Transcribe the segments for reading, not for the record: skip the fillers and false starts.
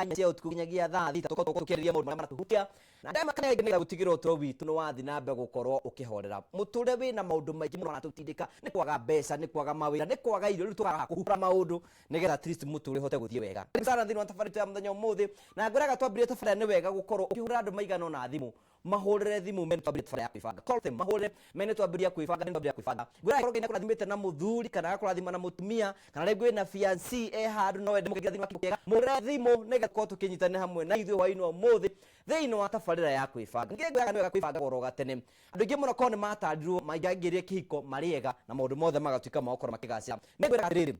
anya cia utukunyagia thaa thita tukiria mundu mara tuhutia na ndema kana nginya gutigirwo tro witu no wathi na mbe gukorwo ukihorera muture wina maundu maingi muno na tutindika ni kwaga mbeca ni kwaga mawira ni kwaga irio tukaga kuhura maundu nigetha at least muture hote guthie wega sana thino tafari ya muthenya umuthi na nguraga twambirie tafari ni wega gukorwo ukihura andu maigana na thimu mahurire thimu mene twambirie tafari ya kwibanga call them mahurire mene twambirie kwibanga ni twambirie kwibanga nguraga korwo ngina kurathimite na muthuri kana kurathima na mutumia kana rĩngĩ na fiancé handu no wende mukigira thimu akigega murire thimu nigetha korwo tukinyitane hamwe na ithuĩ hwainĩ umuthi thĩinĩ wa tabarĩra ya kwibanga ngĩngwega nĩ wega kwibanga goro gatene andũ aingĩ mũno korwo nĩ matarirwo maingĩangĩrie kĩhiko marĩega na maũndũ mothe magatuĩka magũkorwo makĩgacĩra nĩngwĩra atĩrĩrĩ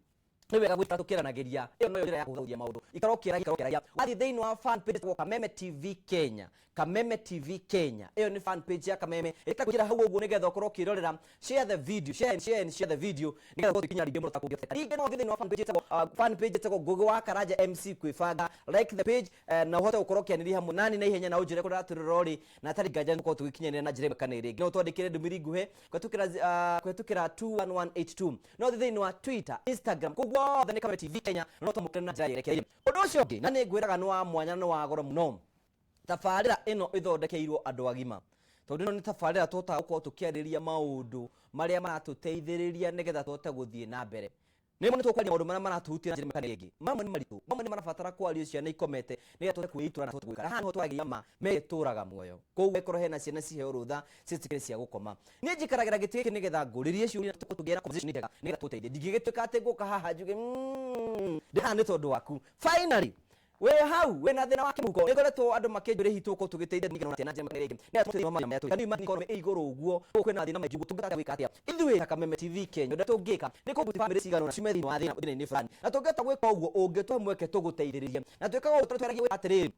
ni wega gwĩta tũkĩranagĩria ĩyo no njĩra ya kũhũthia maũndũ ikara ũkĩaragia wathi thĩinĩ wa fan page kwa Kameme TV Kenya Kameme TV Kenya ĩyo nĩ fan page ya Kameme ĩtakũgira hau ũguo nĩgetha ũkorwo ũkĩrorera share the video share the video nĩgetha tũkinya rĩngĩ mũno takũgĩa rĩngĩ no thĩinĩ wa fan page ĩtagwo Gogo wa Karanja MC kwibanga like the page na ũhote gũkorwo ũkĩanĩria hamwe nani na ihenya na ũnjĩre kũrĩa tũrorori na tarĩ nganja nĩkorwo tũgĩkinyanĩra na njĩra ĩmwe kana ĩrĩ no twandĩkĩre ndũmĩrĩri nguhĩ kũhetũkĩra 21182 no thĩinĩ wa Twitter Instagram othe nĩ Kameme TV Kenya no tũmũkĩre na njĩra yerekeire ũndũ ũcio ũngĩ na nĩ ngwĩraga nĩ wa mwanya na wa goro mũno tabarĩra ĩno ĩthondekeirwo andũ agima tondũ ĩno nĩ tabarĩra tũhotaga gũkorwo tũkĩarĩria maũndũ marĩa maratũteithĩrĩria nĩgetha tũhote gũthiĩ na mbere nĩmo nĩ tũkwaria maũndũ marĩa maratuhutia na njĩra ĩmwe kana ĩngĩ mamwe nĩ maritũ mamwe nĩ marabatara kwario ciana ikomete nĩgetha tũhote kwĩitũra na tũhote gũikara haha nĩho twagĩria ma metũraga muoyo koguo ĩkorwo hena ciana ciheo rũtha citikĩrĩ cia gũkoma niĩ njikaragira gĩtĩ gĩkĩ nĩgetha ngũrĩrie ciũria tũgĩa na conversation njega nĩgetha tũteithie ndingĩgĩtuĩka atĩ ngũka haha njuge ndĩhaha nĩ tondũ waku finally we hau we na thina wa kimuko nĩngoretwo andũ makĩnjũria hihi tũgũkorwo tũgĩteithia nĩgetha tena njĩra ĩngĩ nĩgetha tũteithie mama yatũ kanĩ mani korwo igũrũ ũguo kwĩna thina maingĩ tũngĩhota gwĩka atĩa ithuĩ ta Kameme TV Kenya ũndũ tũngĩka nĩ kũbuti family cigano na ciume thĩinĩ wa thĩna-inĩ fulani na tũngĩhota gwĩka ũguo ũngĩtũhe mweke tũgũteithĩrĩrie na twĩkaga ũguo tweragie atĩrĩrĩ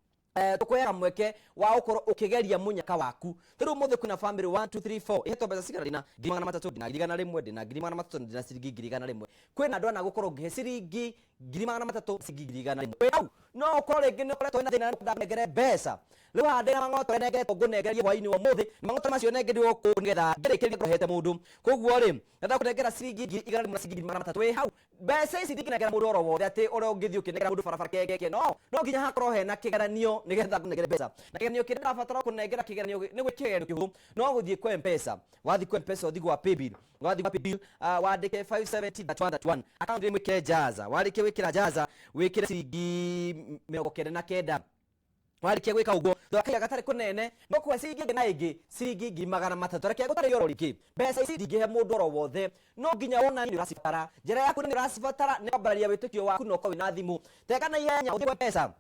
tukoya mweke wa ukorwo ukigeria munyaka waku riu muthe kuna family 1 2 3 4 iheto mbeca cigana rina 300 ndina 100 ndina 300 ndina ciringi 100 kwina andu ana gukorwo ngihe ciringi 300 ciringi 100 au no ukorwo ringi ni ukoretwo na thina ndagere mbeca riu hande mangoto nengetwo ngunegerie hwaini wa muthi mangoto macio nengerio ku ngetha ngerekerie kuhete mundu koguo ri nda kunengera ciringi 100 na ciringi 300 we hau mbeca ici ndinginegera mundu oro wothe ati ore ungithi ukinegera mundu barabara keke no nginya hakorwo hena kigeranio nigetha kunengera mbeca na kigeranio kĩrĩa ndĩrabatara kunengera kigeranio nĩ gwĩkĩgeranio kĩhũthũ no gũthiĩ kwa M-Pesa wathi kwa M-Pesa uthi gwa paybill wathi kwa paybill wandĩke 570 account ĩmwe ke jaza warĩkia wĩkĩra jaza wĩkĩre ciringi 99 warĩkia gwĩka ũguo thakaga gatarĩ kũnene no kwa ciringi na ĩngĩ ciringi 300 reke gũtarĩ yoro rĩngĩ mbeca ici ndingĩhe mũndũ oro wothe no nginya wona nĩ ũracibatara njĩra yaku nĩ ũracibatara nĩ kwambararia wĩtĩkio waku no ũkorwo na thimũ teka na ihenya ũthiĩ kwa M-Pesa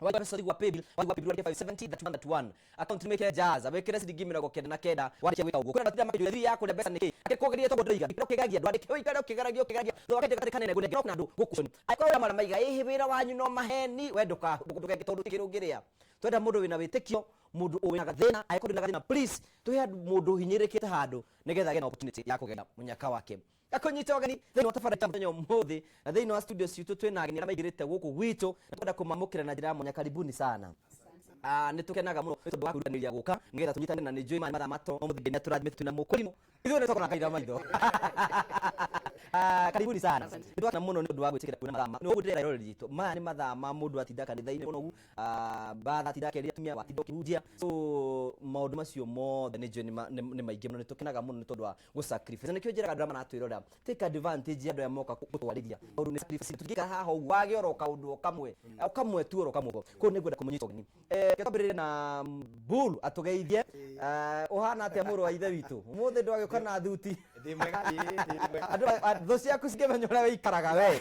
wathi pesa kwa paybill wathi kwa paybill 570 account make jaza wekere ciringi 99 warĩkia gwĩka ũguo kwĩna tĩra makĩjũria yako na mbeca nĩkĩ akĩkũgeria tondũ ndĩiga ũkĩgagia ndwandĩke ũikare ũkĩgeragia thogete gatĩ kanene gũnengera na andũ gũkuconi akorwo mara maiga ĩhĩ wĩra wanyu no maheni we ndũkenge tondũ tikĩrũngĩrĩa twenda mũndũ wĩna wĩtĩkio mũndũ wĩna thĩna akorwo na thĩna please tũhe mũndũ hinyĩrĩkĩte handũ nĩgetha agĩe na opportunity ya kũgera munyaka wake akonyita ogani thĩinĩ wa tabarĩra ya mũthenya ũmũthĩ na thĩinĩ wa studio citũ twĩna ageni arĩa maingĩrĩte gũkũ gwitũ na twenda kũmamũkĩra na njĩra ya mwanya karibuni sana nĩ tũkenaga mũno nĩ tondũ wa kwĩrutanĩria gũka nĩgetha tũnyitane na nĩ njũĩ mathaa matũ mũthenya nĩ tũrathimĩte twĩna mũkũrinũ ithuĩ nĩ tũkorwo na kahinda maitho karibuni sana nĩ twakena mũno nĩ ũndũ wa gwĩtĩkĩra kuona mathaa nĩ ũguo ndĩrera irori ritũ maya nĩ mathaa ma mũndũ atinda kanitha-inĩ mũno ũgu batha atinda akĩrĩria atumia watinda ũkĩhunjia so maũndũ macio mothe nĩ njũĩ nĩ maingĩ mũno nĩ tũkenaga mũno nĩ tondũ wa gũsacrifice na nĩkĩo njĩraga andũ arĩa maratwĩrora take advantage andũ arĩa moka gũtwarithia maũndũ nĩ sacrifice tũngĩikara haha ũguo wage oro kaũndũ kamwe tu oro kamwe koguo nĩ ngwenda kũmũnyita ũgeni twambĩrĩrie na Mbulu atũgeithie ũhana atĩa mũrũ wa ithe witũ ũmũthĩ ndwagĩũka na thuti ndĩ mwega thũ ciaku cikĩmenya ũrĩa wĩikaraga we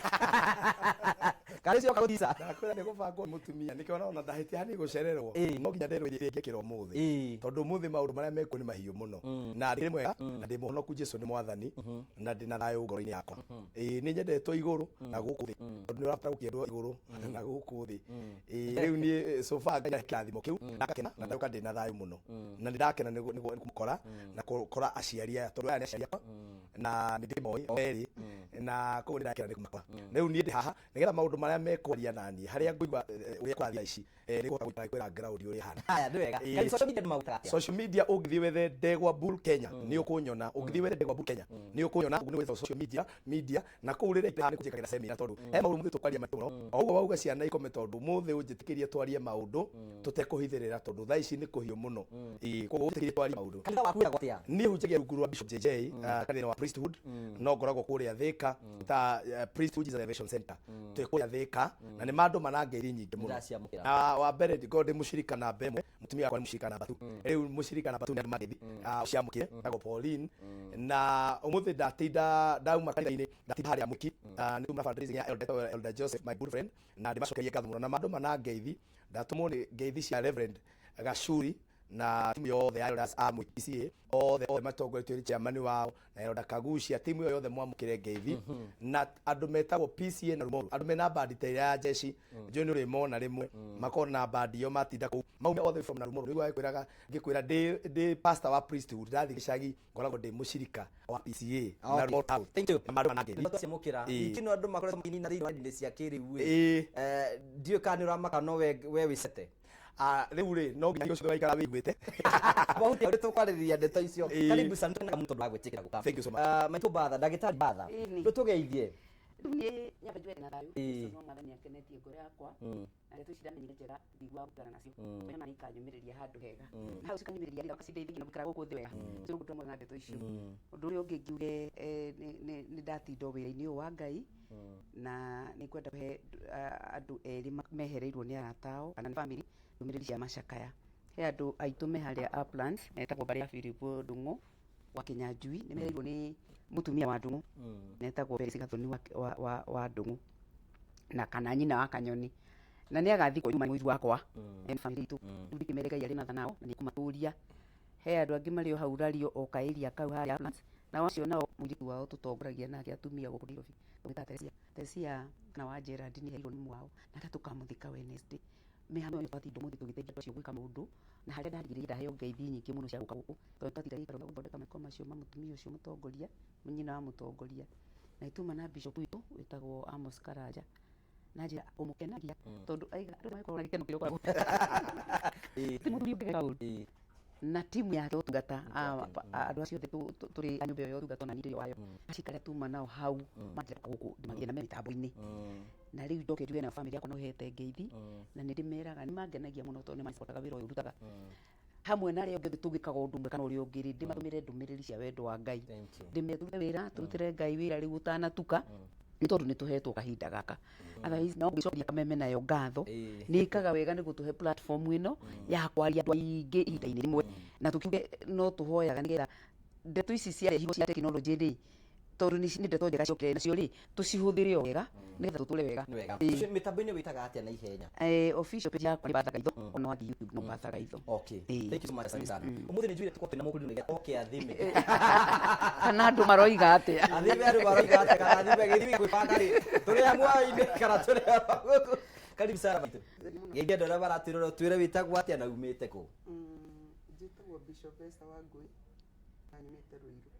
karĩ cioka gũtica ndakwĩra nĩ gũbangwo mũtumia nĩkĩo ona ndahĩtia hanĩ gũcererwo no nginya nderwo ngĩkĩra ũmũthĩ tondũ ũmũthĩ maũndũ marĩa mekuo nĩ mahiũ mũno na ndĩ mwega na ndĩ mũhonoku Jesũ nĩ mwathani na ndĩ na thayũ ngoro-inĩ yakwa nĩ nyendetwo igũrũ na gũkũ thĩ tondũ nĩ ũrabatara gũkĩendwo igũrũ na gũkũ thĩ rĩu niĩ sofa Ngai kĩrathimo kĩu ndakena na ndauka ndĩ na thayũ mũno na nĩ ndakena nĩ gũkora na gũkora aciari aya tondũ aya nĩ aciari akwa na ndimoi eri na ko ndakira ndikumakwa riu ni ndi haha nigetha maundu maria mekwaria nani haria ngũigua uria kwaria ici ni gũka kwĩra ground uria hana haya nĩ wega Kali social media ndĩmautaga social media ũngĩthiĩ wethe Ndegwa Bull Kenya nĩ ũkũnyona ũngĩthiĩ wethe Ndegwa Bull Kenya nĩ ũkũnyona ũguo nĩ wethe social media na kũu rĩrĩa nĩ kũjĩkagĩra seminar tondũ he maũndũ mũthĩ tũkwaria matũno o ũguo wauga ciana ikome tondũ mũthĩ ũnjĩtĩkĩrie twarie maũndũ tũtekũhithĩrĩra tondũ thaa ici nĩ kũhiũ mũno koguo ũtĩkĩrie twarie maũndũ kanitha waku wĩtagwo atĩa niĩ hunjagia rungu rwa Bishop JJ kanitha wa Priesthood no ngoragwo kũrĩa Thika ta Priesthood Elevation Center twĩkũrĩa Thika na nĩ mandũ manangĩri nyingĩ mũno wa mbere ngorwo ndĩ mũcirika namba ĩmwe mũtumia wakwa nĩ mũcirika namba 2 rĩu mũcirika namba 2 nĩ andũ magĩthi ciamũkire tagwo Pauline na ũmũthĩ ndatinda ndauma kanitha-inĩ ndatinda harĩa mũki nĩ tuma fundraising ya Elder Joseph my good friend na ndĩmacokerie ngatho mũno na mandũ manangeithi ndatumwo nĩ ngeithi cia Reverend Gacuri na timu yothe ya Elders a PCA othe matongoretio nĩ chairman wao na Elder Kagucia timu yo yothe mwamũkire ngeithi na andũ metagwo PCA na Rumoru andũ mena bandi ta ya jeshi njoni uri mona rimwe makona na bandi yo matinda kuu maume othe from na Rumoru nĩguo akwĩraga ngĩkwĩra ndĩ pastor wa Priesthood ndathi gĩcagi ngoragwo ndĩ mũcirika wa PCA na Rumoru out thank you mandũ manangeithi tũcemũkĩra ikino andũ makoretwo makĩnina thĩinĩ wa ndini cia kĩrĩu ndiũ kana nĩ ũramaka no we wĩcete riu ri no nginya ucio waikara wiguite bahuti uri tukwaririria ndeto icio karibu sana na muntu ndagwitikira guka thank you so much maitu batha ndagitari batha ndutugeithie Ni nyamba jwe na thayu no mathani akenetie ngore yakwa na retu cidamenyire njega ndigwa gutara nacio kwena mani kanyumiriria handu hega na hau cikanyumiriria ira kacindeithia nginya gukara guku thi wega cyo gutu mwe ndeto icio undu uri ungi ngiuge ni ndatindo wira-ini wa Ngai na ni kwenda he andu eri mehereirwo ni aratao kana family ndumiriri cia macakaya he andu aitu me haria Uplands metagwo baria Philip Ndungu wa Kinyanjui ni mehereirwo ni mutumia wa Ndungu netagwo Felix Gathoni wa Ndungu na kana nyina wa Kanyoni na ni agathi kwa nyuma mwiru wakwa en family itu ndikimerega yari na thanao na nikumaturia he andu angi mari o hau rario o kairia kau haria Uplands na wacio nao muritu wao tutongoragia nake atumia guku Nairobi gwita Teresia na wa Gerard ni heirwo ni mwao na tatukamuthika Wednesday mehano yo pati ndomo tugiteithia twacio gwika mundu na haria ndarigire ndaheo ngeithi nyingi muno cia guka guku tondu twatira ikaro guthondeka meko macio ma mutumia ucio mutongoria munyina wa mutongoria na ituma na bishop witu witagwo Amos Karanja na njira umukenagia tondu aiga andu makorwo na gikeno kiroko ti muthuri ungega undu na timu yake utungata andu acio turi anyumba yo utungata na ndio wayo acikare tuma nao hau matira guku ndimagie na mitambo-ini na riu ndoke njuge na family yakwa no hete ngeithi na ni ndimeraga ni mangenagia muno tondu ni macokaga wira uyu rutaga hamwe na ria ungi tugikaga undu mwe kana uri ungiri ndimatumire ndumiriri cia wendo wa Ngai ndimethure wira turutire Ngai wira riu utanatuka ni tondu nituhetwo kahinda gaka otherwise no ngicokia kameme nayo ngatho ni ikaga wega ni gutuhe platform ino ya kwaria andu aingi ihinda-ini rimwe na tukiuge no tuhoyaga nigetha ndeto ici ciarehirwo cia technology ri tondu ni ndeto njega ciokire nacio ri tucihuthire wega nigetha tuture wega mitambo-ini witaga atia na ihenya official page yakwa ni Bathaga Itho ona wa YouTube no Bathaga Itho okay thank you so much sana umuthi ni njwire tuko twina mukuru nigetha oke athime kana andu maroiga atia athime andu maroiga atia kana athime githimi gwibanga ri turi amwe-ini kana turi karibu sana bitu ngenge andu aria maratwirora twire witagwo atia na umite ku njitagwo Bishop Esther Wangui na nyumite Ruiru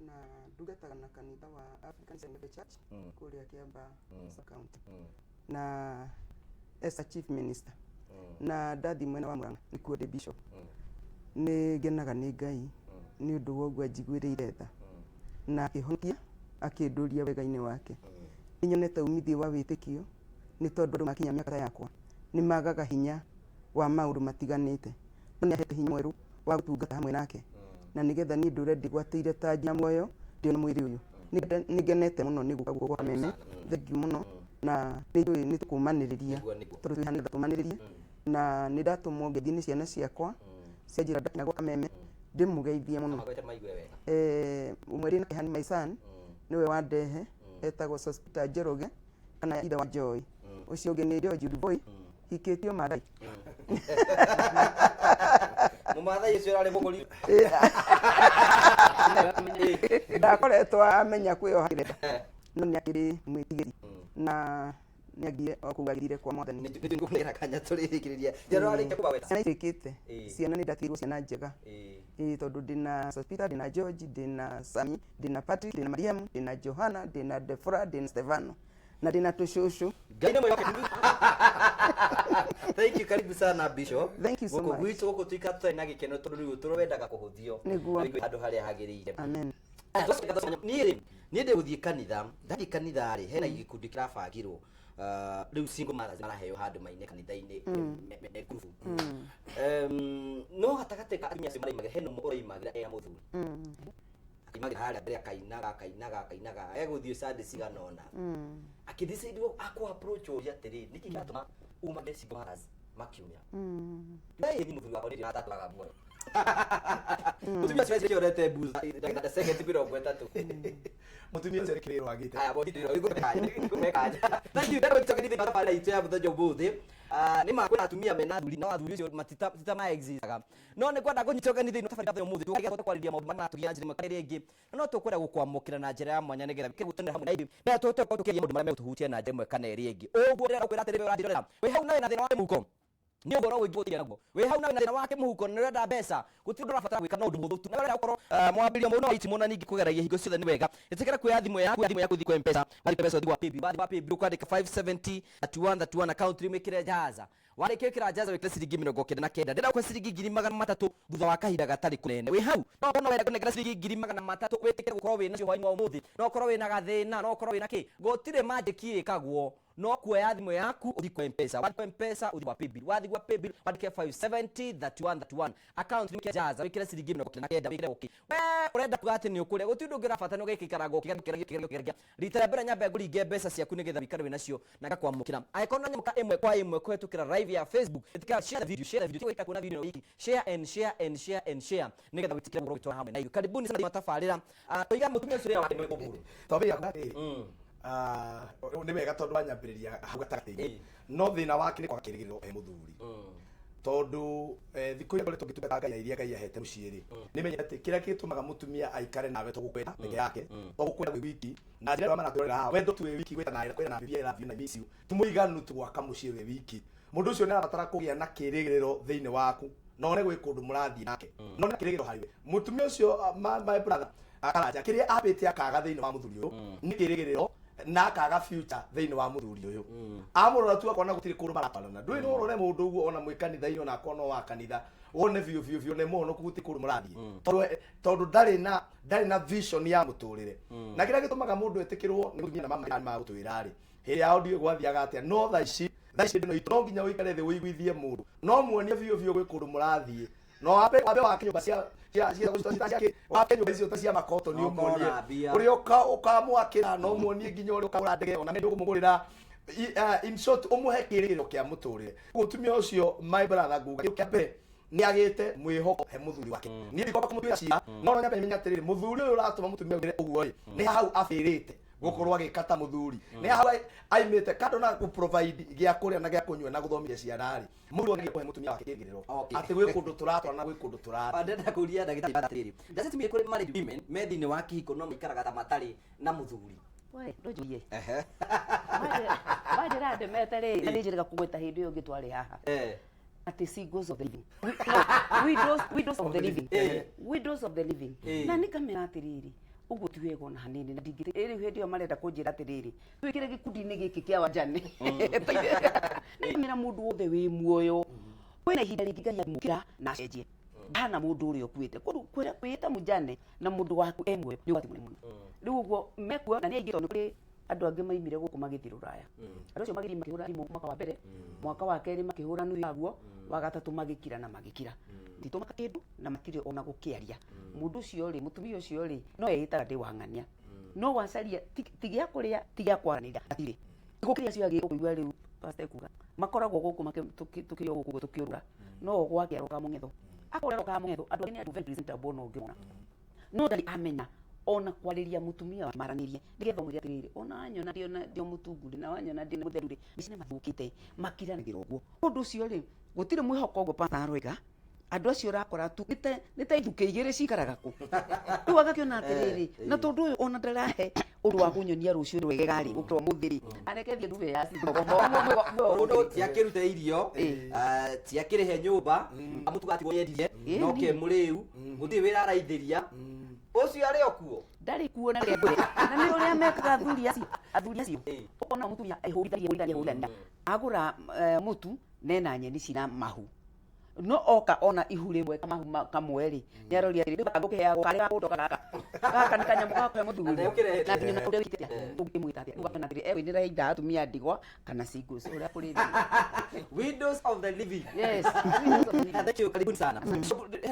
na ndugataga na kanitha wa African Assembly Church kuria Kiambaa County na as a chief minister na ndathi mwena wa Murang'a nikuo ndi bishop ni ngenaga ni Ngai ni undu woguo njiguĩrĩire tha na akihonokia akinduria wega-ini wake ninyonete umithio wa wĩtĩkio ni tondu andu makinya miaka yakwa ni magaga hinya wa maundu matiganite ni ahete hinya mweru wa gutungata hamwe nake na nigetha ni ndure ndigwatĩire tanji ya muoyo ndio mwiri uyu nigenete muno ni guka guko kameme thengi muno na ni tukumaniriria tondu twihana tumaniririe na ni ndatumwo ngethi-ini ciana ciakwa cia njira ndakinya gwa kameme ndimugeithie muno umwe rina Kihani my son niwe wandehe etagwo Hospital Njoroge kana ida wa Joy ucio ungi ni George Boy hikitio Mathai mumathai ucio rari muguri ndakoretwo amenya kwĩoha no nĩ akĩrĩ mwĩtigĩri na nĩ agiye okugagirire kwa mwathani nĩ ngũkũnera kanya tũrĩrĩkĩrĩria njaro arĩkia kuba weta ciana irĩkĩte ciana nĩ ndatigirwo ciana njega tondu ndina Sospita, ndina George, ndina Sami, ndina Patrick, ndina Mariam, ndina Johanna, ndina Defora, ndina Stefano na ndina tushushu. Gaine moyo. Thank you, karibu sana Bishop. Thank you so much. Gwitu guko tuika tutari na gikeno tondu turowendaga kuhuthio. Niguo. Andu haria hagirire. Amen. Niĩ ndĩ gũthiĩ kanitha, ndathiĩ kanitha rĩ, hena gĩkundi kĩrabangirwo rĩu single mothers maraheo handũ maine kanitha-inĩ group. No gatagatĩ ka atumia acio maraimagira hena ũmwe ũraimagira ena mũthuri. Akimagira harĩa mbere akainaga egũthiĩ Sunday cigana ũna. Akĩdecide akũ approach ũria atĩrĩ nĩkĩ gĩatũma umage single mothers makiumia. Nĩ mũthuri wakwa nĩ atatwaga muoyo. Mutumia cio cio rete buza ndagĩka second mĩrongo ĩtatũ. Mutumia cio rĩkĩrĩrwo agĩte. Aya bodi ndĩrwo igũmekaja. Thank you ndĩrwo tũkĩrithia matafari itu ya mũthenya ũmũthĩ. Nĩ ma kwĩna atumia mena athuri na athuri ũcio matita ma existaga. No nĩ kwenda kũnyitwo kanitha-inĩ tafari ũmũthĩ tũkĩgeria tũkwarĩria maũndũ marĩa tũgĩa njĩra ĩmwe ĩngĩ. No tũkwenda gũkwamũkĩra na njĩra ya mwanya nĩgetha kĩgũtũnĩra hamwe na ithuĩ. Na tũkĩgeria maũndũ marĩa megũtũhutia na njĩra ĩmwe kana ĩrĩa ĩngĩ. Ũguo ndĩrenda kwĩra atĩrĩ we ũrandirorera. Wĩ hau nawe na thĩna wa mũhuko. Ni ũhoro wĩgiĩ ũthiĩ naguo. Wĩ hau nawe na thĩna wake mũhuko nĩ ũrenda mbeca. Gũtirĩ ũndũ ũrabatara gwĩka na ũndũ mũhũthũ tu. Na wĩra gũkorwo mwambĩrĩrio mũno wa itimũ na ningĩ kũgeragia hingo ciothe nĩ wega. Ĩtĩkĩra kuoya thimũ yaku ũthiĩ kwa M-Pesa. Wandĩke mbeca ũthiĩ wa paybill. Wathiĩ wa paybill ũkwandĩka 570 31 account wĩkĩre jaza. Warĩkia wĩkĩra jaza wĩkĩre ciringi 99. Ndĩrenda gũkua ciringi 300 thutha wa kahinda gatarĩ kũnene. Wĩ hau no wenda kũnengera ciringi 300 wĩtĩkĩre gũkorwo wĩna cio hwaĩ-inĩ wa ũmũthĩ. No ũkorwo wĩna gathĩna, no ũkorwo wĩna kĩ. Gũtirĩ magic ĩkagwo. No kuoya thimũ yaku ũthiĩ kwa M-Pesa. Wathiĩ kwa M-Pesa ũthiĩ kwa paybill. Wathiĩ kwa paybill wandĩke 570 31 account wĩkĩre jaza wĩkĩre ciringi 99 wĩkĩre okay. We ũrenda kuga atĩ nĩ ũkũrĩa gũtirĩ ũndũ ũngĩrabatara no gĩkĩikaraga ũkĩgeragĩria. Rita rĩa mbere nyambe ngũringe mbeca ciaku nĩgetha wĩikare wĩna cio na ngakwamũkĩra. Angĩkorwo na nyamũka ĩmwe kwa ĩmwe kũhetũkĩra live ya Facebook, ĩtĩkĩra share the video tigwĩka kuona video wiki share nĩgetha wĩtĩkĩre gũkorwo gĩtwara hamwe na ithuĩ. Karibuni sana matabarĩra. Tũiga mũtumia ũcio rĩra wake nĩ ũkũhũrwo. Tobia kũrĩ nĩ wega tondũ wanyambĩrĩria hau gatagatĩ-inĩ no thĩna wake nĩ kwa kĩrĩgĩrĩro he mũthuri tondu thikũ iria ngoretwo ngĩtungata Ngai iria Ngai ahete mũciĩ-rĩ nĩmenyete atĩ kĩrĩa gĩtũmaga mũtumia aikare nawe tũgũkwenda peke yake tũgũkwenda wĩ wiki na njĩra ĩrĩa maratwĩrora haha wendo tu wĩ wiki gwĩtana na bibi I love you na miss you tũmũiganu tũgwaka mũciĩ wĩ wiki mũndũ ũcio nĩ arabatara kũgĩa na kĩrĩgĩrĩro thĩinĩ waku no nĩ gwĩ kũndũ mũrathiĩ nake no nĩ kĩrĩgĩrĩro harĩwe mũtumia ũcio my brother akaranja kĩrĩa ambĩte akaga thĩinĩ wa mũthuri ũyũ nĩ kĩrĩgĩrĩro na akaga future thĩinĩ wa mũthuri ũyũ amũrora tu akona gũtirĩ kũndũ maratwarana ndũĩ no ũrore mũndũ ũguo ona mwĩ kanitha-inĩ ona akona wa kanitha wone biũ nĩ mũno gũtirĩ kũndũ mũrathiĩ tondũ ndarĩ na vision ya mũtũrĩre na kĩrĩa gĩtũmaga mũndũ etĩkĩrwo nĩ mũtumia na mama ma gũtwĩra-rĩ hĩndĩ yao ndiũĩ gwathiaga atĩa no thaa ici ndĩno no nginya ũikare thĩ ũiguithie mũndũ no muonie biũ gwĩ kũndũ mũrathiĩ no wambe wake nyũmba cia wake nyũmba icio ta cia makoto nĩ ũmuonie ũrĩa ũkamwakĩra no muonie nginya ũrĩa ũkagũra ndege ona nĩ ndũkũmũgũrĩra in short ũmũhe kĩrĩgĩrĩro kĩa mũtũrĩre mũtumia ũcio my brother nguga kĩa mbere nĩ agĩte mwĩhoko he mũthuri wake niĩ ndikoka kũmũtuĩra ciira no nyambe menya atĩrĩrĩ mũthuri ũyũ ũratũma mũtumia ũgĩre ũguo-rĩ nĩ hau abĩrĩte gũkorwo agĩkata mũthuri nĩ hau aimĩte kando na gũ-provide gĩa kũrĩa na gĩa kũnyua na gũthomithia ciana-rĩ mũthuri agĩkũhe mũtumia wake kĩrĩgĩrĩro atĩ gwĩ kũndũ tũratwara na gwĩ kũndũ tũrathiĩ. Ndĩrenda kũria ndagĩtarĩ atĩrĩrĩ does it mean kũrĩ married women me thĩinĩ wa kĩhiko no maikaraga ta matarĩ na mũthuri? We ndũnjũrie wanjĩra ndemete rĩ nĩ njĩrĩga kũgweta hĩndĩ ĩyo ngĩtwarĩ haha atĩ singles of the living widows of the living widows of the living na nikamera atĩrĩrĩ ũguo ti wega ona hanini na ndingĩ rĩu hĩndĩ ĩyo marenda kũnjĩra atĩrĩrĩ twĩkĩre gĩkundi-inĩ gĩkĩ kĩa wanjane mera mũndũ wothe wĩ muoyo kwĩna ihinda rĩngĩ Ngai amũkĩra na acenjie hana mũndũ ũrĩa ũkuĩte kwĩta mũjane na mũndũ waku e muoyo nĩ ũgwati mũnene mũno rĩu ũguo mekuo na nĩ aingĩ tondũ kũrĩ andũ angĩ maimire gũkũ magĩthiĩ Rũraya andũ acio magĩthiĩ makĩhũra thimũ mwaka wa mbere mwaka wa kerĩ makĩhũra nuthu yaguo wa gatatũ magĩkira na magĩkira nditũmaka kĩndũ na matirĩ ona gũkĩaria mũndũ ũcio rĩ mũtumia ũcio rĩ no eyĩtaga ndĩ wang'ania no wacaria ti gĩa kũrĩa ti gĩa kwaranĩria atirĩ gũkĩria cio agĩ kũigua rĩu pastor kuga makoragwo gũkũ tukĩrio gũkũ tukĩũrũra no gwake aroka mũng'etho akorera mũng'etho andũ angĩ nĩ andũ very presentable no ngĩmona no ndarĩ amenya ona kwarĩria mũtumia wa maranĩrie nĩgetha mũrĩa atĩrĩrĩ ona nyona ndio mũtungu na wanyona ndĩ mũtheru rĩ mĩciĩ mathũkĩte makiranagĩra ũguo ũndũ ũcio rĩ gũtirĩ mwĩhoko ũguo pastor Rwega andu acio rakora tu nä ta ithukä igä rä cikaraga kå rä u agakäona atä rä rä na tondå å yå ona ndarahe å ndå wa kå nyonia rå cio rwegega rä gå kä rwo må thä rä arekethie nduve ya mundu tiakirute irio tiakirihe nyumba amutu gatigwo yendire no ke muriu guthi wira araithiria ucio ari okuo ndari kuo na rĩambere na nĩ ũrĩa mekaga athuri acio ũkona mũtumia ehũrithagia agũra mũtu nena nyeni cina mahu no oka ona ihu rĩmwe kamahu kamwe rĩ nĩ aroria rĩu ngũkĩheagwo karĩ gakũndoka gaka nĩ kanyamũ gakwe mũthuri na nginya na kũrĩa wĩkĩte ũngĩmwĩta atĩa ũgakena atĩrĩ egũinĩra inda atumia ndigwa kana singles ũrĩa kũrĩ windows of the living yes thank you karibuni sana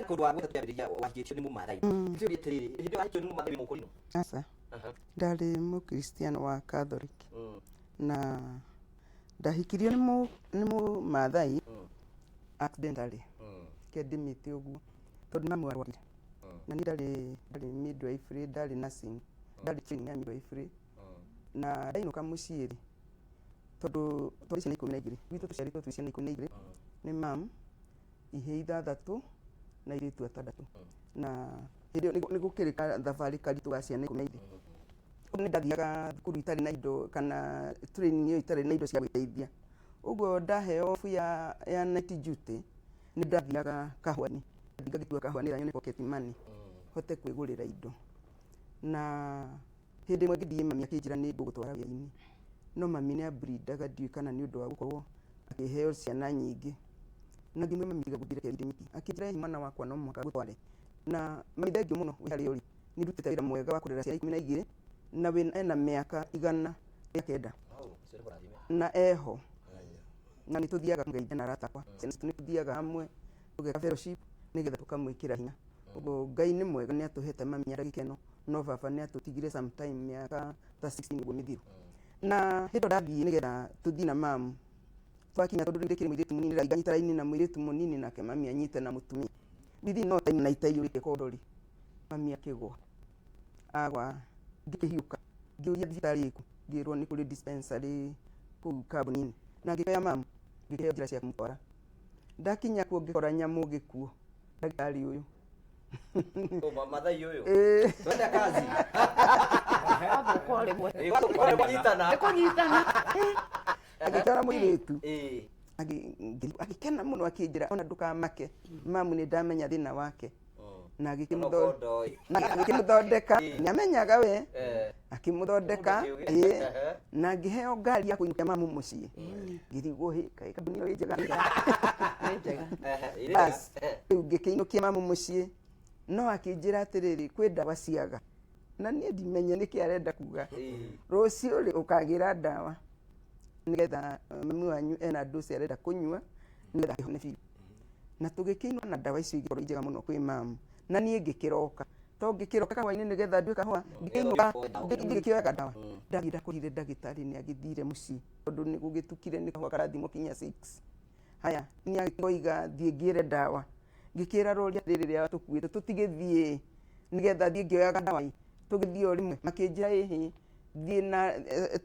kundu wa gũtambĩrĩria wahikĩtio nĩ mũmathai kĩũria atĩrĩrĩ hĩndĩ ĩyo wahikĩtio nĩ mũmathai wĩ mũkũrinũ Asa ndarĩ mũkristiano wa Catholic na ndahikirio nĩ mũmathai accidentally kedimite ũguo tondũ mamu arwarire na nĩ ndarĩ midwifery ndarĩ nursing ndarĩ training ya midwifery na ndainũka mũciĩ rĩ tondũ twarĩ ciana 12 gwitũ tũciarĩtwo twĩ ciana 12 nĩ mamu ihĩĩ 6 na airĩtu 6 na hĩndĩ ĩyo nĩ gũkĩrĩ thabarĩ karitũ ga ciana 12 ũguo nĩ ndathiaga thukuru itarĩ na indo kana training ĩyo itarĩ na indo cia gwĩteithia ũguo ndaheo off ya night duty nĩ ndathiaga kahũa-inĩ ngagĩtua kahũa-inĩ nyone pocket money hote kwĩgũrĩra indo na hĩndĩ ĩmwe ngĩthiĩ mami akĩnjĩra nĩ ngũgũtwara wĩra-inĩ no mami nĩ abrindaga ndiũĩ kana nĩ ũndũ wa gũkorwo akĩheo ciana nyingĩ na ngĩmwĩra mami tiga gũthiĩ reke ndĩmĩki akĩnjĩra mwana wakwa no mũhaka ngũtware na mami thengiũ mũno wĩ harĩa ũrĩ nĩ ndutĩte wĩra mwega wa kũrera ciana 12 na ena mĩaka 109 na eho na nĩ tũthiaga ngeithia na arata akwa ciana citũ nĩ tũthiaga hamwe tũgeka fellowship nĩgetha tũkamwĩkĩra hinya ũguo Ngai nĩ mwega nĩ atũhete mami aragĩkeno no baba nĩ atũtigire sometime mĩaka ta 16 ũguo mĩthiru na hĩndĩ ndathiĩ nĩgetha tũthiĩ na mamu twakinya tondũ ndĩkĩrĩ mũirĩtu mũnini ndanyita raini na mũirĩtu mũnini nake mami anyite na mũtumia within no time na itaiyũrĩte kodori mami akĩgwa agwa ngĩhiũka ngĩũria thibitarĩ ĩkũ ngĩrwo nĩ kũrĩ dispensary kũu kambuni-inĩ na ngĩkaya mamu ngĩkĩheo njĩra cia kũmũtwara ndakinya kuo ngĩkora nyamũ gĩkuo ndagĩtarĩ ũyũ mathai ũyũ twende kazi agĩtwara mũirĩtu agĩkena mũno akĩnjĩra ona ndũkamake mamu nĩ ndamenya thĩna wake na agĩkĩmũthondeka nĩ amenyaga we akĩmũthondeka na ngĩheo ngari ya kũinũkia mamu mũciĩ ngĩrigwo kaĩ kambuni ĩyo ĩ njega bas rĩu ngĩkĩinũkia mamu mũciĩ no akĩnjĩra atĩrĩrĩ kwĩ ndawa ciaga na niĩ ndimenye nĩkĩ arenda kuga rũciũ rĩ ũkagĩra ndawa nĩgetha mami wanyu ena dosi arenda kũnyua nĩgetha akĩhone biũ na tũgĩkĩinwo na ndawa icio igĩkorwo njega mũno kwĩ mamu na niĩ ngĩkĩroka to ngĩkĩroka kahũa-inĩ nĩgetha nduĩka kahũa ngĩkĩinũka ngĩkĩoyaga ndawa ndathiĩ ndakũrire ndagĩtarĩ nĩ agĩthire mũciĩ tondũ nĩ gũgĩtukire nĩ kahũa karathimwo kinya 6 haya nĩ agĩkoiga thiĩ ngĩre ndawa ngĩkĩra rũria rĩrĩ rĩa tũkuĩte tũtigĩthiĩ nĩgetha thiĩ ngĩoyaga ndawa tũgĩthiĩ o rĩmwe makĩnjĩra ĩhĩ thiĩ na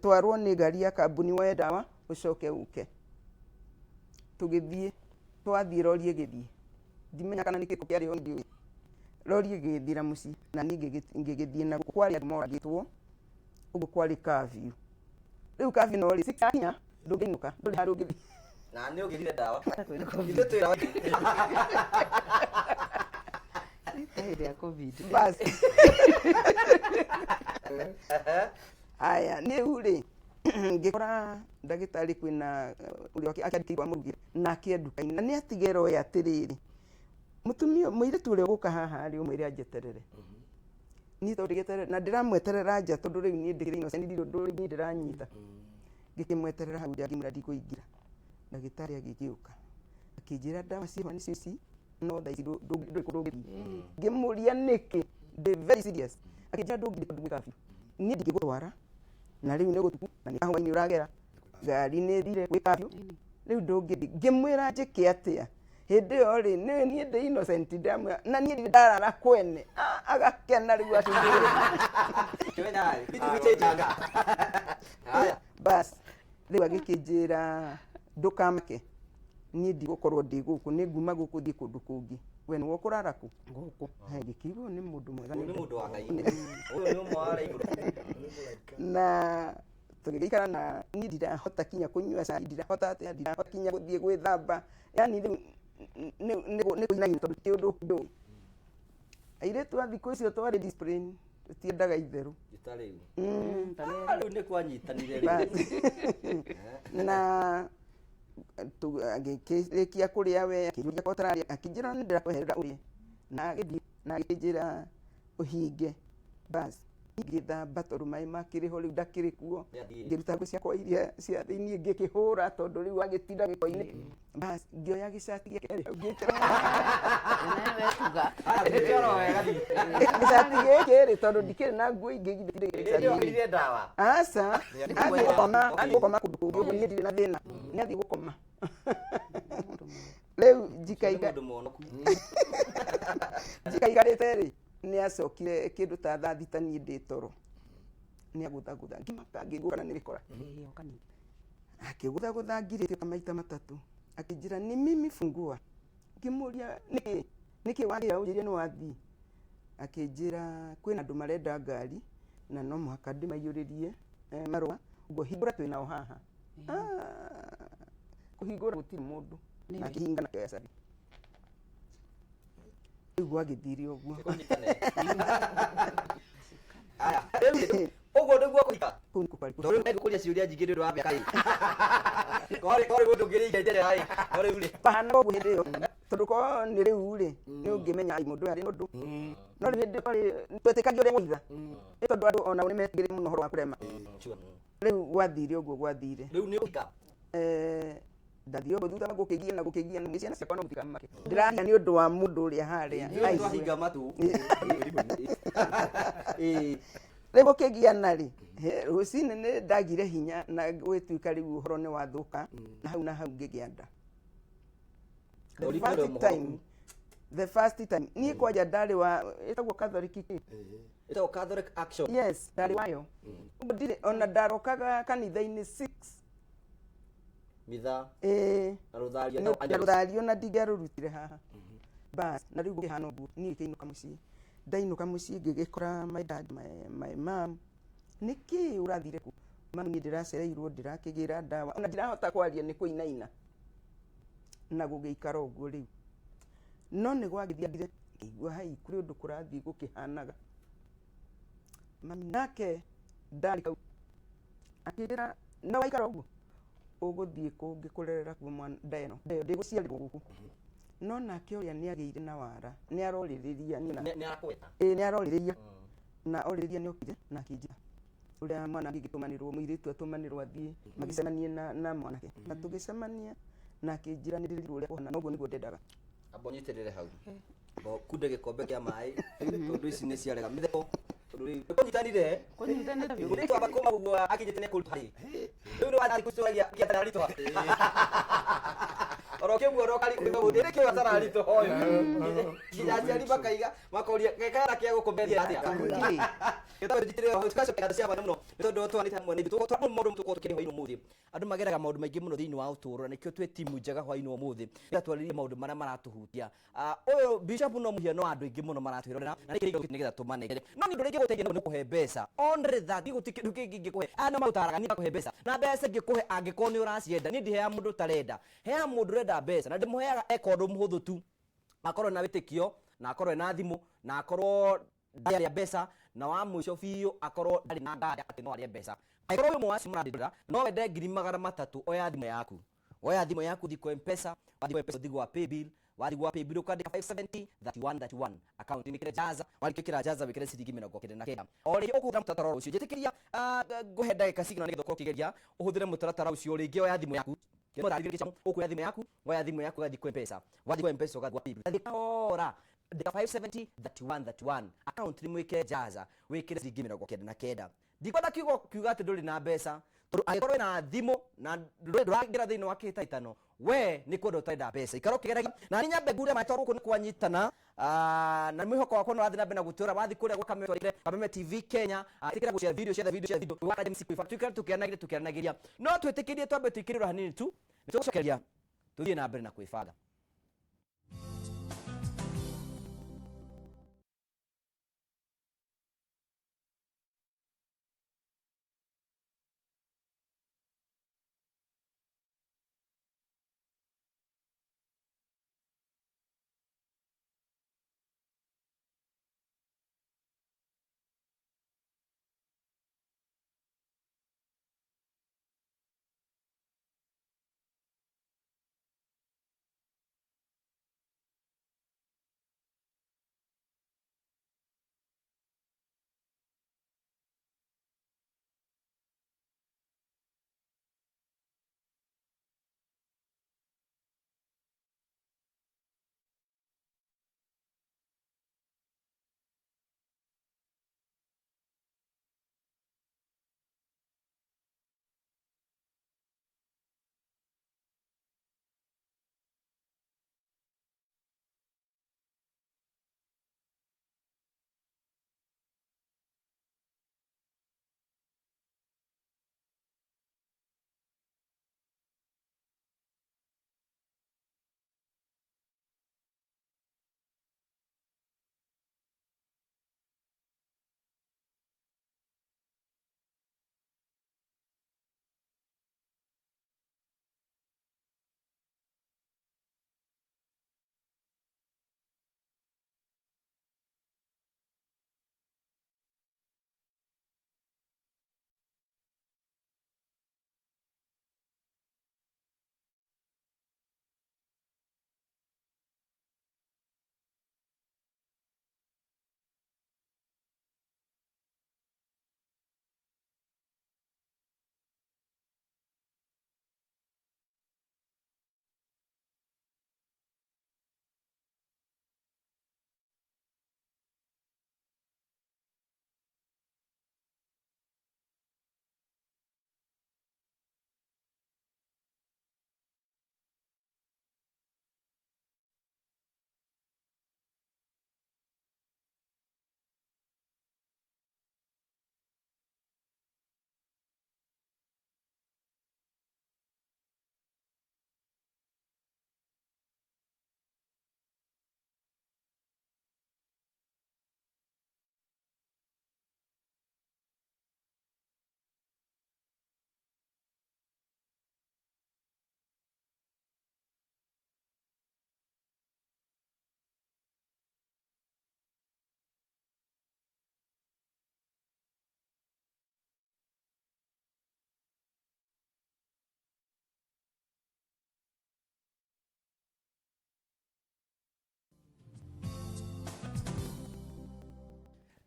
twarwo nĩ ngari ya kambuni woe ndawa ũcoke ũke tũgĩthiĩ twathiĩ rori ĩgĩthiĩ ndimenya kana nĩ kĩko kĩarĩ o ndiũĩ rori ĩgĩthira mũciĩ na niĩ ngĩgĩthiĩ na kwarĩ andũ moragĩtwo ũguo kwarĩ curfew rĩu curfew no rĩ 6 akinya ndũngĩinũka ndũrĩ handũ ũngĩthiĩ na nĩ ũgĩrire ndawa ithuĩ twĩra hĩndĩ ya covid bas aya nĩ rĩ ngĩkora ndagĩtarĩ kwĩna ũrĩa akĩandĩkĩirwo amũrugĩre nake nduka-inĩ na nĩ atigera oya atĩrĩrĩ mũtumia mũirĩtu ũrĩa ũgũka haha rĩ ũmwĩre anjeterere niĩ tondũ ndĩgĩterere na ndĩramweterera nja tondũ rĩu niĩ ndĩkĩrĩ innocent ndĩrĩ niĩ ndĩranyita ngĩkĩmweterera hau nja ngĩmwĩra ndikũingĩra ndagĩtarĩ agĩgĩũka akĩnjĩra ndawa ciĩho nĩcio ici no thaa ici ndũrĩ kũndũ ũngĩthiĩ ngĩmũria nĩkĩ ndĩ very serious akĩnjĩra ndũngĩthiĩ tondũ gwĩ curfew niĩ ndingĩgũtwara na rĩu nĩ gũtuku na nĩ kahũa-inĩ ũragera ngari nĩ thire gwĩ curfew rĩu ndũngĩthiĩ ngĩmwĩra njĩke atĩa hĩndĩ ĩyo rĩ niĩ ndĩ innocent ndamwĩra na niĩ ndirĩ ndarara kwene agakena rĩu bas rĩu agĩkĩnjĩra ndũkamake niĩ ndigũkorwo ndĩ gũkũ nĩ nguma gũkũ thiĩ kũndũ kũngĩ we nĩ wokurara ku Gũkũ. ngĩkĩiguo nĩ mũndũ mwega Uyu ni mundu wa Ngai. Uyu ni umwe wa iguru. na tũgĩikara na niĩ ndirahota kinya kũnyua cai ndirahota atĩa ndirahota kinya gũthiĩ gwĩthamba yani rĩu nĩ kũinaina tondũ ti ũndũ ndũĩ airĩtu a thikũ icio twarĩ discipline tũtiendaga itherũ Gitari. Ntarĩ. Riu ni kwanyitanire Basi. riu. na agĩkĩrĩkia kũrĩa we akĩnjũria ko tararia akĩnjĩra nĩ ndĩrakweherera ũrĩe na agĩthiĩ na agĩkĩnjĩra ũhinge basi ngĩthamba tondũ maĩ makĩrĩ ho rĩu ndakĩrĩ kuo ngĩruta nguo ciakwa iria cia thĩiniĩ ngĩkĩhũra tondũ rĩu agĩtinda gĩko-inĩ basi ngĩoya gĩcati gĩkerĩ ngĩkĩra Nawe tuga. Nĩkĩoro wega thi. gĩcati gĩkĩ rĩ tondũ ndikĩrĩ na nguo ingĩ githĩ Ndio kĩrire ndawa. aca athiĩ gũkoma kũndũ kũngĩ ũguo niĩ ndirĩ na thĩna nĩ athiĩ gũkoma rĩu Mundu muonoku. njikaigarĩte rĩ nĩ acokire kĩndũ ta thaa thita niĩ ndĩ toro nĩ agũthagũtha ngĩmaka ngĩiguo kana nĩ gĩkora akĩgũthagũtha ngirĩte maita matatũ akĩnjĩra nĩ mimi fungua ngĩmũria nĩkĩ wagĩra ũnjĩrie nĩ wathiĩ akĩnjĩra kwĩna andũ marenda ngari na no mũhaka ndĩmaiyũrĩrie marũa ũguo hingũra twĩnao haha kũhingũra gũtirĩ mũndũ na akĩhinga na kĩoya cabi rĩu gwagĩthire ũguo Aya, rĩu ũguo nĩguo kũrika. kũu nĩkuo kwarĩ Tondũ nĩ kũria ciũria nyingĩ nĩ ũndũ wa mĩaka ĩ. Kore mũndũ ngĩrĩiga njere hai. Kore rĩu rĩ. bahana ũguo hĩndĩ ĩyo tondũ ko nĩ rĩu rĩ nĩ ũngĩmenya mũndũ arĩ ũndũ no rĩu hĩndĩ twetĩkagia ũrĩa gwaitha nĩ tondũ andũ ona nĩ metigĩrĩire mũno ũhoro wa kũrema rĩu gwathire ũguo gwathire Rĩu nĩ ũrika. ndathire ũguo thutha wa gũkĩgia na ciana ciakwa no mũtikamake ndĩraria nĩ ũndũ wa mũndũ ũrĩa harĩa Nĩ twahinga matu. rĩu gũkĩgiana rĩ rũcinĩ nĩ ndagire hinya na gwĩtuĩka rĩu ũhoro nĩ wathũka na hau ngĩgĩa nda the first time niĩ kwanja ndarĩ wa ĩtagwo Catholic Ĩtagwo Catholic Action. yes ndarĩ wayo ũguo ndirĩ ona ndarokaga kanitha-inĩ 6 Mitha. Na rũthario na rũthario na ndingĩarũrutire haha bas na rĩu gũkĩhana ũguo niĩ ngĩinũka mũciĩ ndainũka mũciĩ ngĩgĩkora my dad my mom nĩkĩ ũrathire ku mami niĩ ndĩracereirwo ndĩrakĩgĩra ndawa ona ndirahota kwaria nĩ kũinaina na gũgĩikara ũguo rĩu no nĩ gwagĩthiagire ngĩigua hai kũrĩ ũndũ kũrathiĩ gũkĩhanaga mami nake ndarĩ kau akĩnjĩra no waikara ũguo ũgũthiĩ kũngĩ kũrerera kuo mwana ndeno ndĩgũciarirwo gũkũ no nake ũrĩa nĩ agĩire na wara nĩ arorĩrĩria nĩ arakweta. nĩ arorĩrĩria na orĩrĩria nĩ okire na akĩnjĩra ũrĩa mwana angĩgĩtũmanĩrwo mũirĩtu atũmanĩrwo athiĩ magĩcemanie na mwanake na tũgĩcemania na akĩnjĩra nĩ rĩrĩ ũrĩa kũhana ũguo nĩguo ndendaga Amba ũnyitĩrĩre hau. Kunde gĩkombe kĩa maĩ tondũ ici nĩ ciarega mĩtheko tondũ rĩu kũnyitanire nĩ twamba kuma ũguo akinyĩte nĩ kũruta harĩ rĩu nĩ wathiĩ kũcũragia kĩatara ritwa oroke ũguo rokari kũiga gũthĩ nĩkĩo atara ritwa ũyũ nginya aciari makaiga makoria gekara kĩa gũkomberia atĩa gĩtagwo njitĩrĩre hau tugacokia andũ cia bata mũno nĩ tondũ twanĩte hamwe nĩ ithuĩ tũkorwo maũndũ tũkorwo tũkĩrĩ hwainĩ ũmũthĩ andũ mageraga maũndũ maingĩ mũno thĩinĩ wa ũtũũro na nĩkĩo twĩ timu njega hwainĩ ũmũthĩ rĩrĩa twarĩrĩria maũndũ marĩa maratũhutia ũyũ bishop no mũhiano wa andũ aingĩ mũno maratwĩrorera na nĩkĩo nĩgetha tũmanegere no nĩ ũndũ rĩngĩ gũteithia nĩ kũhe mbeca only that gũtirĩ kĩndũ kĩngĩ ingĩkũhe no maũtaraga niĩ kũhe mbeca na mbeca ingĩkũhe angĩkorwo nĩ ũracienda niĩ ndiheaga mũndũ tarenda heaga mũndũ ũrenda mbeca na ndĩmũheaga eka ũndũ mũhũthũ tu akorwo na wĩtĩkio na akorwo na thimũ na akorwo ndarĩa mbeca na wa mũico biũ akorwo ndarĩ na nganja atĩ no arĩa mbeca akorwo wĩ mwaci mũrandĩrĩra no wende 300 oya thimũ yaku thiĩ kwa M-Pesa wathiĩ gwa paybill wathiĩ gwa paybill ũkandĩka 570 3131 account nĩ kĩrĩa jaza wandĩkĩra jaza wĩkĩre ciringi 99 o rĩngĩ ũkũhũthĩra mũtaratara ũcio njĩtĩkĩria ngũhe ndagĩka cigana nĩgetha ũkorwo ũkĩgeria ũhũthĩre mũtaratara ũcio rĩngĩ oya thimũ yaku ũkuoya thimũ yaku woya thimũ yaku gathiĩ kwa M-Pesa wathiĩ kwa M-Pesa ũgathiĩ gwa paybill gathiĩ kahora ndĩka 570 3131 account nĩ mwĩkĩre jaza wĩkĩre ciringi 99 ndikwenda kiuga atĩ ndũrĩ na mbeca tondũ angĩkorwo na thimũ na ndũragĩra thĩinĩ wa kĩhĩtahĩtano we nĩ kwenda ũtarenda mbeca ikara ũkĩgeragia na nĩ nyambe ngure maitũ gũkũ nĩ kwanyitana na mwĩhoko wakwa nĩ ũrathiĩ na mbere na gũtũũra wathiĩ kũrĩa gwa Kameme TV Kenya ĩtĩkĩra gũshare video gwaka James Kwĩba tũkĩaranagĩria no twĩtĩkĩrie twambe tũikĩrĩrwo hanini tu nĩ tũgũcokeria tuthie na mbere na kwibanga.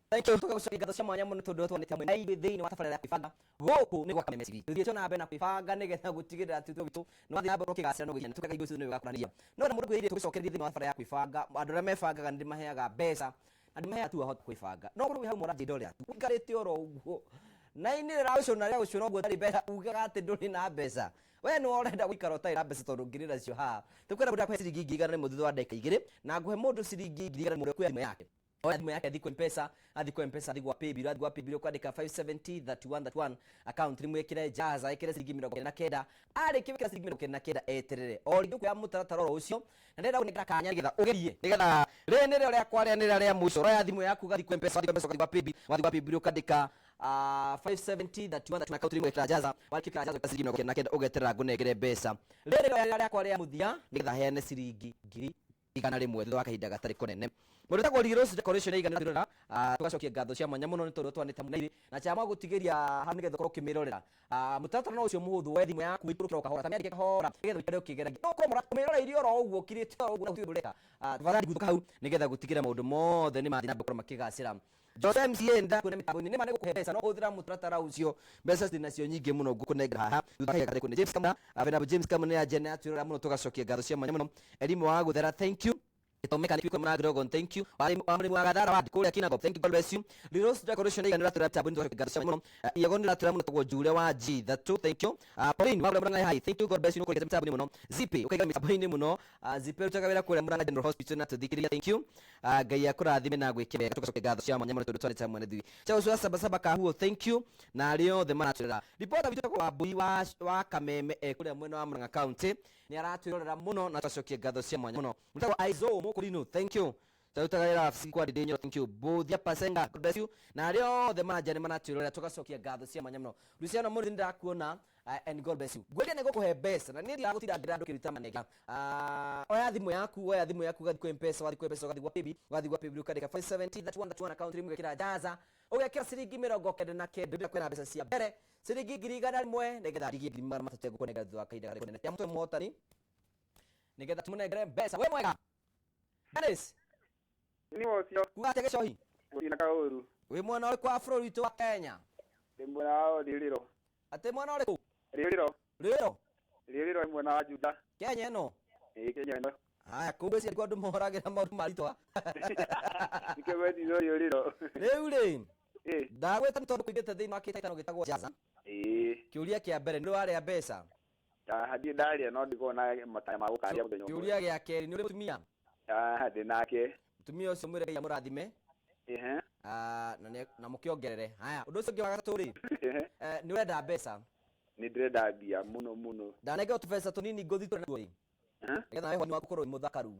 Thank you tukagucokia ngatho cia mwanya muno tondu twanite hamwe na thiini wa tabarĩra ya kwĩbanga gũkũ nĩ gwa Kameme TV. Tũthiĩ twana mbere na kwĩbanga nĩgetha gũtigĩrĩra atĩ witũ nĩ wathiĩ na mbere ũkĩgacĩra na gũkinya tukaga indo icio nĩ gũgakuranĩria. No na mũndũ kwĩrĩtie tũgĩcokereria thiini wa tabarĩra ya kwĩbanga andũ arĩa mebangaga nĩ maheaga mbeca na ndimaheaga tu ahote kwĩbanga. No mũndũ wĩ hau mũranjĩ ndore atu ũikarĩte oro ũguo na inĩrĩra ũcio na ũcio no guo tarĩ mbeca ugaga atĩ ndũrĩ na mbeca. We nĩ ũrenda gũikara ũtarĩ na mbeca tondũ ngĩrĩra nacio haha. Tũkwenda mũndũ akũhe ciringi 200 thutha wa ndagĩka 2 na ngũhe mũndũ ciringi 200 mũndũ kuoya thimũ yake. Oya thimũ yake athikwo M-Pesa, athikwo M-Pesa, athikwo paybill ũkwandĩka 570 account nĩ mwĩkĩre jaza ĩkĩre ciringi 29 arĩkia wĩkĩra ciringi 29 eterere o rĩngĩ kuoya mũtaratara oro ũcio na ndĩrenda gũnĩkĩra kanya nĩgetha ũgerie nĩgetha rĩrĩ nĩrĩo rĩakwa rĩa mũico roya thimũ yaku gathikwo M-Pesa ũkathikwo paybill ũkandĩka 570 account nĩ mwĩkĩra jaza wakĩkĩra jaza ũkĩra ciringi 29 ũgeterera ngũnengere mbeca rĩrĩ nĩrĩo rĩakwa rĩa mũthia nĩgetha heane ciringi 1,000 thutha wa kahinda gatarĩ kũnene. Mũndũ tagwo Rose Decoration igana rĩrora tugacokia ngatho cia mwanya mũno nĩ tondũ twanĩte mũnaire na chama gũtigĩria ha nĩgetha ũkorwo ũkĩmĩrorera mũtaratara no ũcio mũhũthũ wa thimũ yaku ikũrũkĩra kahora ta mĩandĩke kahora nĩgetha ũikare ũkĩgeragia no ũkorwo mũramĩrora irio oro ũguo kirĩte oro ũguo na gũtirĩ ũreka tafadhali guthũka hau nĩgetha gũtigĩra maũndũ mothe nĩ mathiĩ na mbere gũkorwo makĩgacĩra. Jose MCA nda kwene mitambo-inĩ nĩ manĩgũkũhe mbeca no ũhũthĩra mũtaratara ũcio mbeca ciĩ nacio nyingĩ mũno ngũkũnengera haha thutha wa kahinda James Kamuna James Kamuna ya Jene atwĩrora mũno tugacokia ngatho cia mwanya mũno Elimu wa Gũthera thank you Itomeka ni kwa mwana Grogon thank you wali mwagadara wa dikole akina thank you God bless you Rose Decoration igana ratu ratu abundu gatho muno yagoni ratu muno tagwo jure wa G that too thank you Pauline wa muranga hi thank you God bless you ko kete mtabu muno Zipi ukaiga mitabu muno Zipi utagawira kule muranga General Hospital na tudhikiria thank you Ngai akurathime na gwikebe tugacokia gatho cia mwanya muno tondu twari ta mwene thwi chao swa saba ka huo thank you na rio the manager reporter bitu kwa bui wa Kameme kule mwena wa Muranga County ni aratwirorera muno na twacokie ngatho cia mwanya muno mutego Aizo Mukurino thank you Tautagara FC kwa Didinyo thank you Bothia Pasenga God bless you na rĩo the manager manatwirorera tugacokia ngatho cia mwanya muno Luciano Muri ndakuona and God bless you gwedia nego kuhe besa na nindi agutira ndirando kirita manega oya thimu yaku gathi kwa M-Pesa gathi kwa Paybill ukandika 570 that one account rimu gakira jaza ugakira ciringi 99 ndira kwena mbeca cia mbere ciringi 1,000 negetha rigi 3,000 gukonega thwa kaida gare kwena mtu motani negetha tumunegere mbeca we mwega Dennis ni wocio kugatege cohi ina kauru we mwana uri kwa bũrũri witũ wa Kenya ndimwana wao ririro ate mwana uri ku ririro mwana wa Juda Kenya no Kenya no haya kumbe si alikuwa ndumuhoragira maundu maritwa nikebedi ririro rĩu ndagweta tondu kuigite thiini wa kĩtaitano gĩtagwo Jaza kĩũria kĩa mbere nĩ warĩa mbeca hadi ndaria no ndikona mataya ma gukaria muthenya kĩũria gĩa kerĩ nĩ ũrĩ mutumia ndinake mutumia ũcio mwĩre Ngai amũrathime na mũkĩongerere haya ũndũ ũcio ũngĩ wa gatatũ rĩ nĩ ũrenda mbeca ni ndĩrenda mbia muno ndanengera tũbeca tũnini ngũthi tũrĩ natuo nĩgetha weho nĩ wakorwo wĩ mũthakaru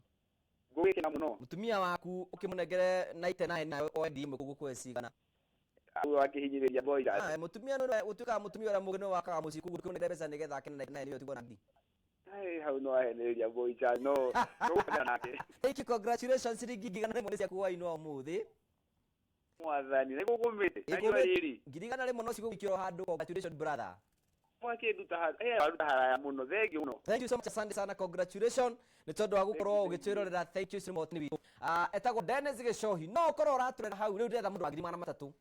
ngũgĩkena muno mutumia waku ũkĩmũnengere 99 na oendi imwe kũgũkũhe cigana au akihinyĩrĩria boy mutumia no ũtuĩkaga mutumia ũrĩa mũgĩ no wakaga mũciĩ kũgũrũ kũnengere mbeca nĩgetha akene 99 nĩyo tigwo na ngiri hau no ahenereria boy no ngũgũkena nake thank you congratulations ciringi 100 nĩ ciaku hwaĩ-inĩ ũmũthĩ mwathani nĩ gũkũmĩte na rĩrĩ ngiri 100 no cigũgĩkĩrwo handũ congratulations brother mwakinduta waruta haraya muno thengi muno thank you so much asante sana congratulations nĩ tondũ wa gũkorwo ũgĩtwĩrorera thank you so much nĩ witũ etagwo Dennis Gĩcohi no ũkorwo ũratũrera hau rĩu ndĩretha mũndũ wa 300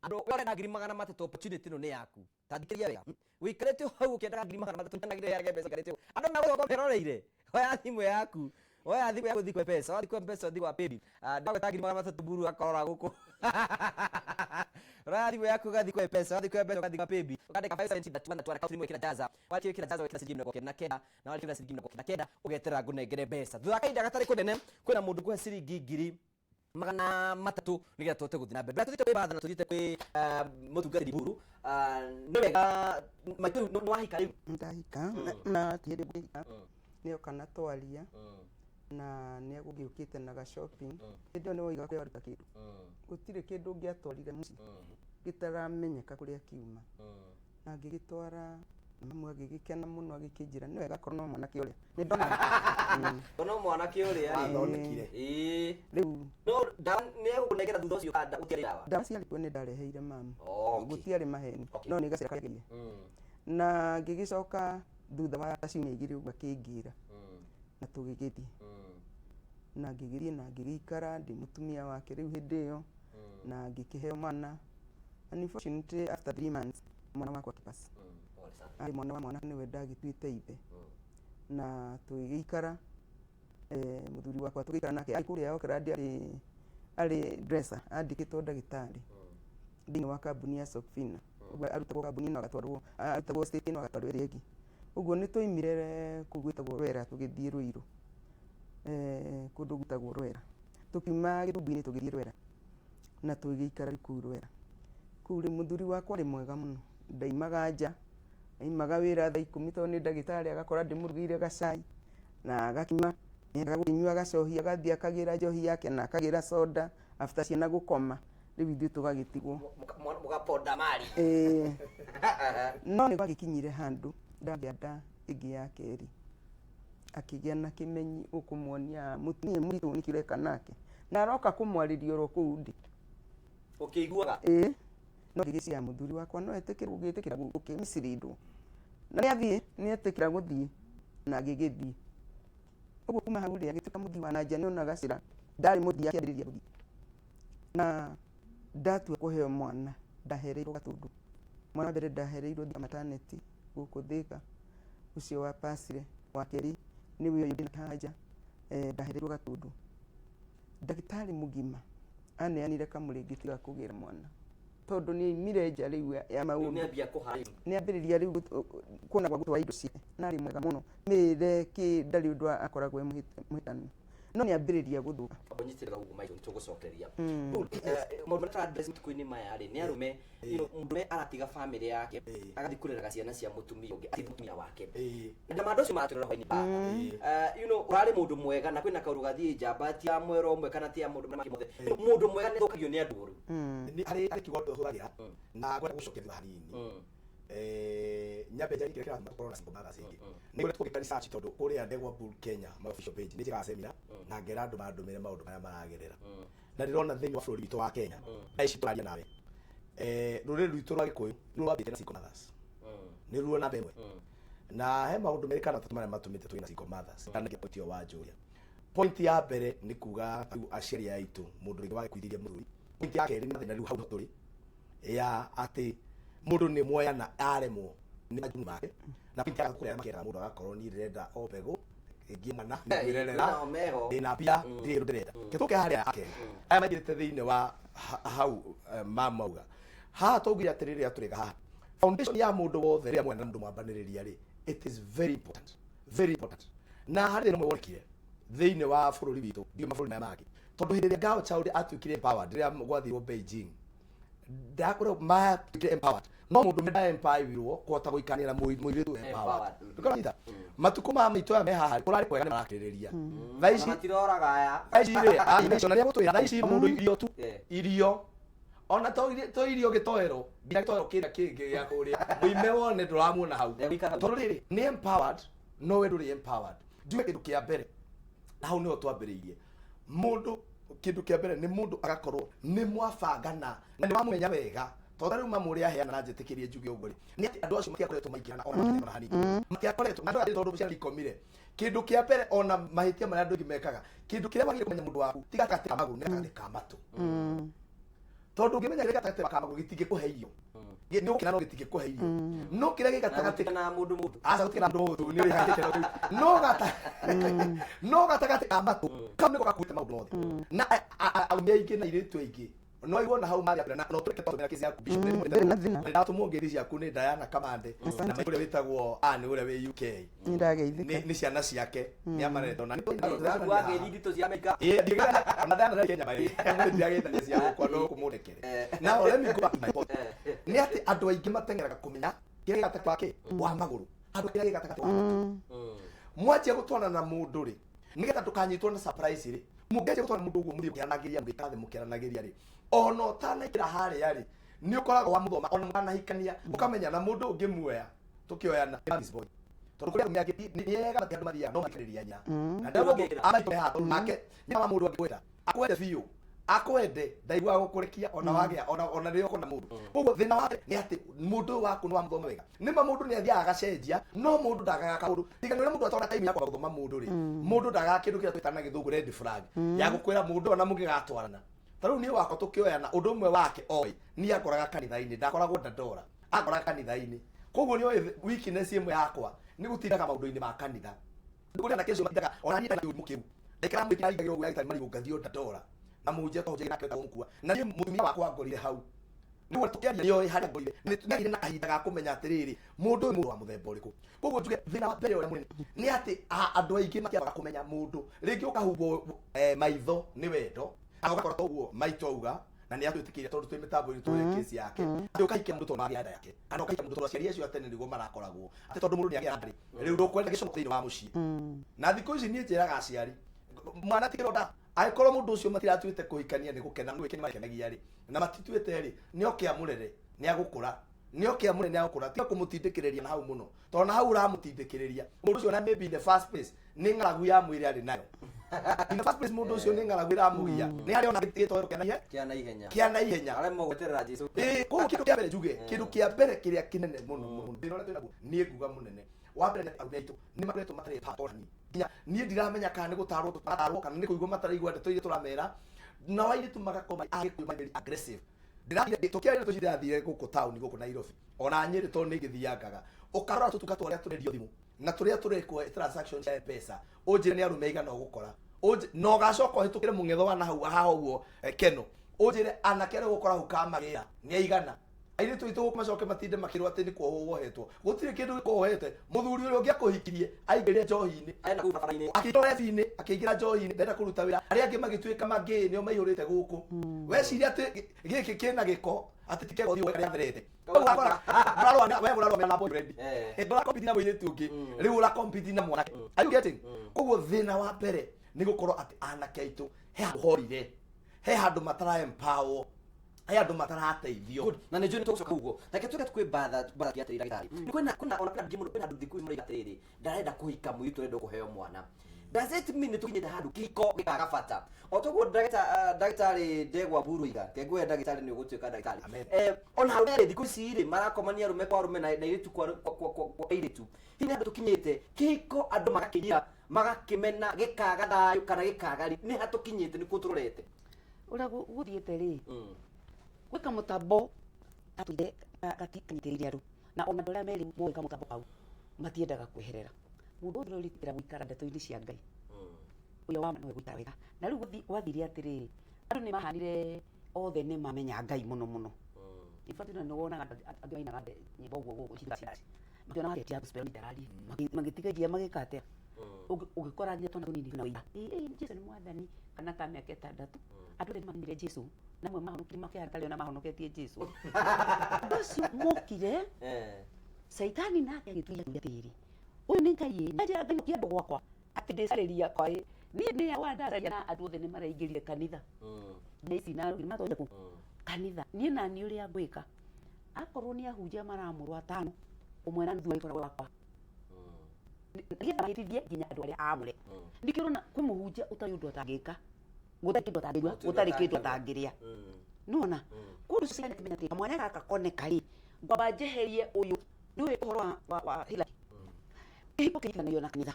andũ ũrenda 300 opportunity ĩno nĩ yaku tandĩkĩria wega wĩikarĩte hau ũkĩendaga 300 na ngire mbeca ikarĩte andũ na gũkorwo meroreire oya thimũ yaku thiĩ kwa pesa wathi kwa mpesa thiĩ kwa Paybill ndagweta 300 buru akorora gũkũ thimũ yaku gathi kwa pesa wathi kwa Paybill ukandĩka 570 twara account rimwe kira Jaza wathi kira Jaza wekira ciringi 99 na wathi kira ciringi 99 ũgetera ngũnengere mbeca thutha kaida gatarĩ kũnene kwĩna mũndũ kwa ciringi 300 nigetha tũhote gũthiĩ na mbere tũthiĩte kwĩ batha na tũthiĩte kwĩ mũtungatĩri buru nĩ wega maitũ nĩ wahika rĩu ndahika na tiende gwĩka nĩyo kana twaria na nĩ agũgĩũkĩte na ga shopping hĩndĩ ĩyo nĩ woiga kũrĩa waruta kĩndũ gũtirĩ kĩndũ ũngĩatwarire mũciĩ gĩtaramenyeka kũrĩa kiuma na ngĩgĩtwara mamu agĩgĩkena mũno agĩkĩnjĩra nĩ wega korwo no mwanake ũrĩa nĩ ndona no mwanake ũrĩa athondekire rĩu no nĩ egũkũnengera thutha ũcio kada ũtiarĩ dawa ndawa ciarĩ kuo nĩ ndareheire mamu gũtiarĩ maheni no nĩ gacĩra kagĩire na ngĩgĩcoka thutha wa ciumia igĩrĩ ũguo akĩngĩra na tũgĩgĩthiĩ na ngĩgĩthiĩ na ngĩgĩikara ndĩ mũtumia wake rĩu hĩndĩ ĩyo na ngĩkĩheo mwana unfortunately after 3 months mwana wakwa akĩpass arĩ mwana wa mwana nĩwe ndagĩtuĩte ithe na tũgĩgĩikara mũthuri wakwa tũgĩikara nake arĩ kũrĩa Auckland arĩ dresser andĩkĩtwo ndagĩtarĩ thĩinĩ wa kambuni ya Sofina ũguo arutagwo kambuni ĩno agatwarwo arutagwo state ĩno agatwarwo ĩrĩa ĩngĩ ũguo nĩ tũimire kũu gwĩtagwo Rwera tũgĩthiĩ Ruiru kũndũ gwĩtagwo Rwera tũkiuma Gĩthumbu-inĩ tũgĩthiĩ Rwera na tũgĩikara kũu Rwera kũu rĩ mũthuri wakwa arĩ mwega mũno ndaimaga nja aimaga wĩra thaa 10 tondũ nĩ ndagĩtarĩ agakora ndĩmũrugĩire gacai na agakima nĩendaga gũkĩnyua gacohi agathiĩ akagĩra njohi yake na akagĩra soda after ciana gũkoma rĩu ithuĩ tũgagĩtigwo mũgaponda mari no nĩ gwagĩkinyire handũ ndagĩa nda ĩngĩ ya kerĩ akĩgĩa na kĩmenyi ũkũmuonia mũtumia mũritũ nĩkĩreka nake na aroka kũmwarĩria oro kũu ndĩ ũkĩiguaga no ngĩgĩciria mũthuri wakwa no etĩkĩra gũgĩtĩkĩra gũkĩmicirindwo na nĩathiĩ nĩetĩkĩra gũthiĩ na ngĩgĩthiĩ ũguo kuma hau rĩ agĩtuĩka mũthii wa nanja nĩona gacĩra ndarĩ mũthii akĩambĩrĩria gũthiĩ na ndatua kũheo mwana ndahereirwo Gatũndũ mwana mbere ndahereirwo Thika maternity gũkũ Thika ũcio wa pasire wa kerĩ nĩ wĩyo ndĩ na kanja ndahereirwo Gatũndũ ndagĩtarĩ mũgima aneanire kamũrĩngĩti ga kũgĩra mwana tondũ nĩ imire nja rĩu ya maũndũ nĩ ambĩrĩria rĩu kuona gwa gũtwara indo ciake narĩ mwega mũno mĩre ndarĩ ũndũ akoragwo mũhĩtanu no nĩ ambĩrĩria gũthũka. Onyitĩrĩra ũguo maitũ nĩtũgũcokeria. Maũndũ marĩa tũra thikũ-inĩ maya rĩ, nĩ arũme mũndũme aratiga bamĩrĩ yake agathiĩ kũrera ciana cia mũtumia ũngĩ athiĩ mũtumia wake. Na maũndũ acio maratũrera hwainĩ baba. Ũrarĩ mũndũ mwega na kwĩna kaũndũ gathiĩ njamba ti ya mwera ũmwe kana ti ya mũndũ na makĩmothe. Mũndũ mwega nĩ thũkagio nĩ andũ ũru. Harĩ kiugo ũhũthagĩra na ngwenda gũcokeria hanini. Nyambe njari kĩrĩa kĩratũma na single mothers ingĩ. Nĩ kũrĩa tũgĩka research tondũ kũrĩa Ndegwa Bull Kenya ma official page nĩ njĩkaga seminar na ngera andũ mandũmĩre maũndũ marĩa maragerera. Na ndĩrona thĩinĩ wa bũrũri witũ wa Kenya na ici tũraria nawe. Rũrĩrĩ rwitũ rwa Gĩkũyũ nĩ rwambĩte na single mothers. Nĩ ruo namba ĩmwe. Na he maũndũ merĩ kana tatũ marĩa matũmĩte twĩna single mothers. Kana kĩ point wa Njũria. Point ya mbere nĩ kuga aciari aitũ mũndũ rĩngĩ wa kwĩrĩria mũthuri. Point ya kerĩ nĩ mathĩna rĩu hau tũrĩ ya atĩ mũndũ nĩ muoya na aremwo nĩ majunu make na pinta kũrĩa makera mũndũ agakorwo ni renda o mbegũ ngĩmana ngĩrerera ndĩna pia ndĩrĩ ndĩrenda kĩtũke harĩa ake aya magirĩte thĩinĩ wa hau mamauga ha tũngira atĩrĩrĩ atũrĩga haha foundation ya mũndũ wothe rĩrĩa mwena mũndũ mwambanĩrĩria rĩ it is very important na harĩ nĩ mwonekire thĩinĩ wa bũrũri witũ ndio mabũrũri maya mangĩ tondũ hĩndĩ ĩrĩa Girl Child atuĩkire empowered rĩrĩa gwathirwo Beijing ndakorwo matuĩkire empowered no mũndũ menda empowerirwo kũhota gũikanĩra mũirĩtu empowered ndũkanyita matukũ ma maitũ aya me haha kũrarĩ kwega nĩ marakĩrĩrĩria thaa ici matiraoraga aya thaa ici rĩ animation gũtwĩra thaa ici mũndũ irio tu irio ona to irio gĩtoero nginya gĩtoero kĩrĩa kĩngĩ gĩa kũrĩa mũime wone ndũramuona hau tondũ rĩrĩ nĩ empowered no we ndũrĩ empowered njume kĩndũ kĩa mbere na hau nĩho twambĩrĩirie mũndũ kĩndũ kĩa mbere nĩ mũndũ agakorwo nĩ mwabangana na nĩ wamũmenya wega tondũ rĩu mamũrĩa heana na njĩtĩkĩrie njuge ũguo rĩ nĩ atĩ andũ acio matiakoretwo maingĩrana ona makĩrĩ hanini matiakoretwo na andũ arĩa tondũ ciana ikomire kĩndũ kĩa mbere ona mahĩtia marĩa andũ aingĩ mekaga kĩndũ kĩrĩa wagĩrĩire kũmenya mũndũ waku ti gatagatĩ ka magũrũ nĩ gatagatĩ ka matũ tondũ ũngĩmenya kĩrĩa gatagatĩ ka magũrũ gĩtingĩkũhe irio nĩ ũkĩra no gĩtingĩkũhe irio no kĩrĩa gĩ gatagatĩ na mũndũ aca gũtikĩra mũndũ mũndũ nĩ ũrĩ handĩkĩra no gatagatĩ ka matũ kau nĩko gakuĩte maũndũ mothe na aumĩ aingĩ na airĩtu aingĩ no igona hau marĩa na no tũreke tũmĩra kĩsi yaku bishop nĩ ndatũmwo ngiri ciaku nĩ Diana Kamande na mũndũ wĩtagwo nĩ ũrĩa wĩ UK nĩ ndageithĩka nĩ ciana ciake nĩ amarendo na nĩ ndito cia Amerika ona Diana na Kenya bari ndiageithania cia gũkwa no kũmũrekere na ole mi kuba nĩ atĩ andũ aingĩ matengeraga kũmenya kĩrĩa gatagatĩ wake wa magũrũ andũ kĩrĩa gatagatĩ wa matũ mwanjia gũtwarana na mũndũ rĩ nĩgetha ndũkanyitwo na surprise rĩ mũngeje gũtwarana mũndũ ũguo mũthiĩ mũkĩranagĩria mũgĩkathĩ mũkĩranagĩria rĩ ona ũtanaingĩra harĩa rĩ nĩ ũkoragwo wa mũthoma ona mũkanahikania ũkamenya na mũndũ ũngĩ muoya tũkĩoyana Mavis Boy tondũ kũrĩa mĩake nĩ yega matĩ andũ mathiaga no makĩrĩria nya na ndagwo amaitwe haha tondũ nake nyama mũndũ angĩkwenda akwende biũ akwende ndaigua gũkũrekia ona wagĩa ona rĩrĩa ũkona mũndũ ũguo thĩna wake nĩ atĩ mũndũ waku nĩ wa mũthoma wega nĩma mũndũ nĩ athiaga agacenjia no mũndũ ndagaga kaũndũ tigana ũrĩa mũndũ atwara time ya kwamba gũthoma mũndũ rĩ mũndũ ndagaga kĩndũ kĩrĩa twĩtana gĩthũngũ red flag ya gũkwĩra mũndũ ona mũngĩgatwarana tarĩu niĩ wakwa tũkĩoyana ũndũ ũmwe wake oĩ niĩ akoraga kanitha-inĩ ndakoragwo Dandora akoraga kanitha-inĩ koguo nĩ oĩ weakness ĩmwe yakwa nĩ gũtindaga maũndũ-inĩ ma kanitha ndĩkũrĩa na kĩcio matindaga ona niĩ ndĩkĩra mũkĩu ndĩkĩra mwĩkĩra ingagĩrwo ũguo yagĩtarĩ marigũ ngathio Dandora na mũnjia tũhũnjĩri nake ũmũkua na niĩ mũtumia wakwa ngorire hau nĩguo tũkĩaria nĩoĩ harĩa ngorire nĩtũgĩire na kahinda ga kũmenya atĩrĩrĩ mũndũ ũyũ mũndũ wa mũthemba ũrĩkũ koguo njuge thĩna wa mbere ũrĩa mũnene nĩ atĩ andũ aingĩ matiaga kũmenya mũndũ rĩngĩ ũkahumbwo maitho nĩ wendo agakorwo toguo maitũ auga na nĩ atwĩtĩkĩire tondũ twĩ mĩtambo-inĩ tũrĩ kesi yake atĩ ũkahikia mũndũ tondũ magĩa nda yake kana ũkahikia mũndũ tondũ aciari acio atene nĩguo marakoragwo atĩ tondũ mũndũ nĩ agĩa nda rĩu ndũkwenda gĩcomo thĩinĩ wa mũciĩ na thikũ ici niĩ njĩraga aciari mwana tigĩrwo nda angĩkorwo mũndũ ũcio matiratuĩte kũhikania nĩ gũkena gwĩkenia makenagia rĩ na matituĩte rĩ nĩ oke amũrere nĩ agũkũra nĩ oke amũrere nĩ agũkũra tiga kũmũtindĩkĩrĩria na hau mũno tondũ na hau ũramũtindĩkĩrĩria mũndũ ũcio na maybe in the first place nĩ ng'aragu ya mwĩrĩ arĩ nayo in the first place mũndũ ũcio nĩ ng'aragu ĩramũgia nĩ harĩa ona gĩtĩtwo kĩa na ihenya aremwo gweterera Jesũ koguo kĩndũ kĩa mbere njuge kĩndũ kĩa mbere kĩrĩa kĩnene mũno thĩna ũrĩa twĩnaguo niĩ nguga mũnene wa mbere aumia aitũ nĩ makoretwo matarĩ patorani nginya niĩ ndiramenya kana nĩ gũtarwo tũtarwo kana nĩ kũigua mataraigua ndeto iria tũramera na wairĩtu magakorwo agĩkũyũ very aggressive ndĩrathire tũkĩarĩra tũcirathire gũkũ taũni gũkũ Nairobi ona Nyĩrĩ tondũ nĩ gĩthiangaga ũkarora tũtungata tũrĩa tũrendio thimũ na tũrĩa tũrekwo transaction cia M-Pesa ũnjĩre nĩ arũme igana ũgũkora na ũgacoka ũhĩtũkĩre mũng'etho wa na hau haha ũguo Keno ũnjĩre anake arĩa ũgũkora hau kamagĩra nĩ aigana aire tu itu macoke matinde makirwa ati ni kuohetwo gutire kindu gikuohete muthuri uria ungia kuhikirie aingire njohi-ini aina ku barabara-ini akitore fi-ini akiingira njohi-ini ndenda kuruta wira aria angi magituika mangi nio maihurite guku weciria ati giki kina giko ati tike gothi weka riatherete murarwa na boyfriend ndora compete na muiritu ungi riu ura compete na mwanake are you getting koguo thina wa mbere ni gukorwo ati anake aitu he handu horire he handu matara empower he handu matarateithio na nä njå nä tå gå coka uguo reke tå kwä batha kä atä ndagä kwä ona ndingä må kwä ndå thiku må rä ndarenda kå hika må itå renda kå heo mwana does it mean nä tå kinyä te handå kä hiko gä kaga bata o toguo ndagä tarä ndegwa mburuiga kengwe ndagä tarä nä å gå tuä ka ndagä tarä ona hau rä thikå ici rä marakomania rå me kwa rå me na irä tu kwa irä tu hinya andå tå kinyä te kä hiko andå magakä nyia magakä mena gä kaga thayå kana gä kaga nä hatå kinyä te nä kå tå rorete å rä a gå thiä te rä gwä ka må tambo gatå gatikanyitä rä ire andå na ona andå arä a merä moä ka må tambo kau matiendaga kwä herera må ndå å rä å rä tä ra gå ikara ndeto-inä cia Ngai å yå wa no gå ikara wega na rä u gwathire atä rä andå nä mahanire othe nä mamenya Ngai må no må no ibatino nä wonaga andå mainaga nyä mbo å guo gå ciaci makiona harä tia gospel ndararie magä tigagia magä ka atä å gä kora nginya twana tå nini na wä Jesu nä mwathani kana ta mä aka ätandatå andå rä mamenyire Jesu namwe mahonokire makäarä ona mahonoketie Jesu andå acio mokire Saitani nake agĩtuia atä rĩ ũyũ nĩ Ngai nanjĩra Ngai ũkĩenda gwakwa atĩ ndĩcarĩria kwa niĩ nĩ wandaragia na andũ othe nĩ maraingĩrire kanitha na ici na matonya kũ kanitha niĩ nani ũrĩa ngwĩka akorwo nĩ ahunjia maramũrwo atano ũmwe na nuthu agĩkoragwo wakwa nĩgetha mahĩtithie nginya andũ arĩa amũre nĩkĩo ũrona kũmũhunjia ũtarĩ ũndũ atangĩka gũtarĩ kĩndũ atangĩigua gũtarĩ kĩndũ atangĩrĩa nĩwona kũndũ ciana kĩmenya atĩ kamwana gaka koneka rĩ ngwamba njeherie ũyũ nĩũĩ ũhoro wa Hillary kĩhiko kĩhikanagio na kanitha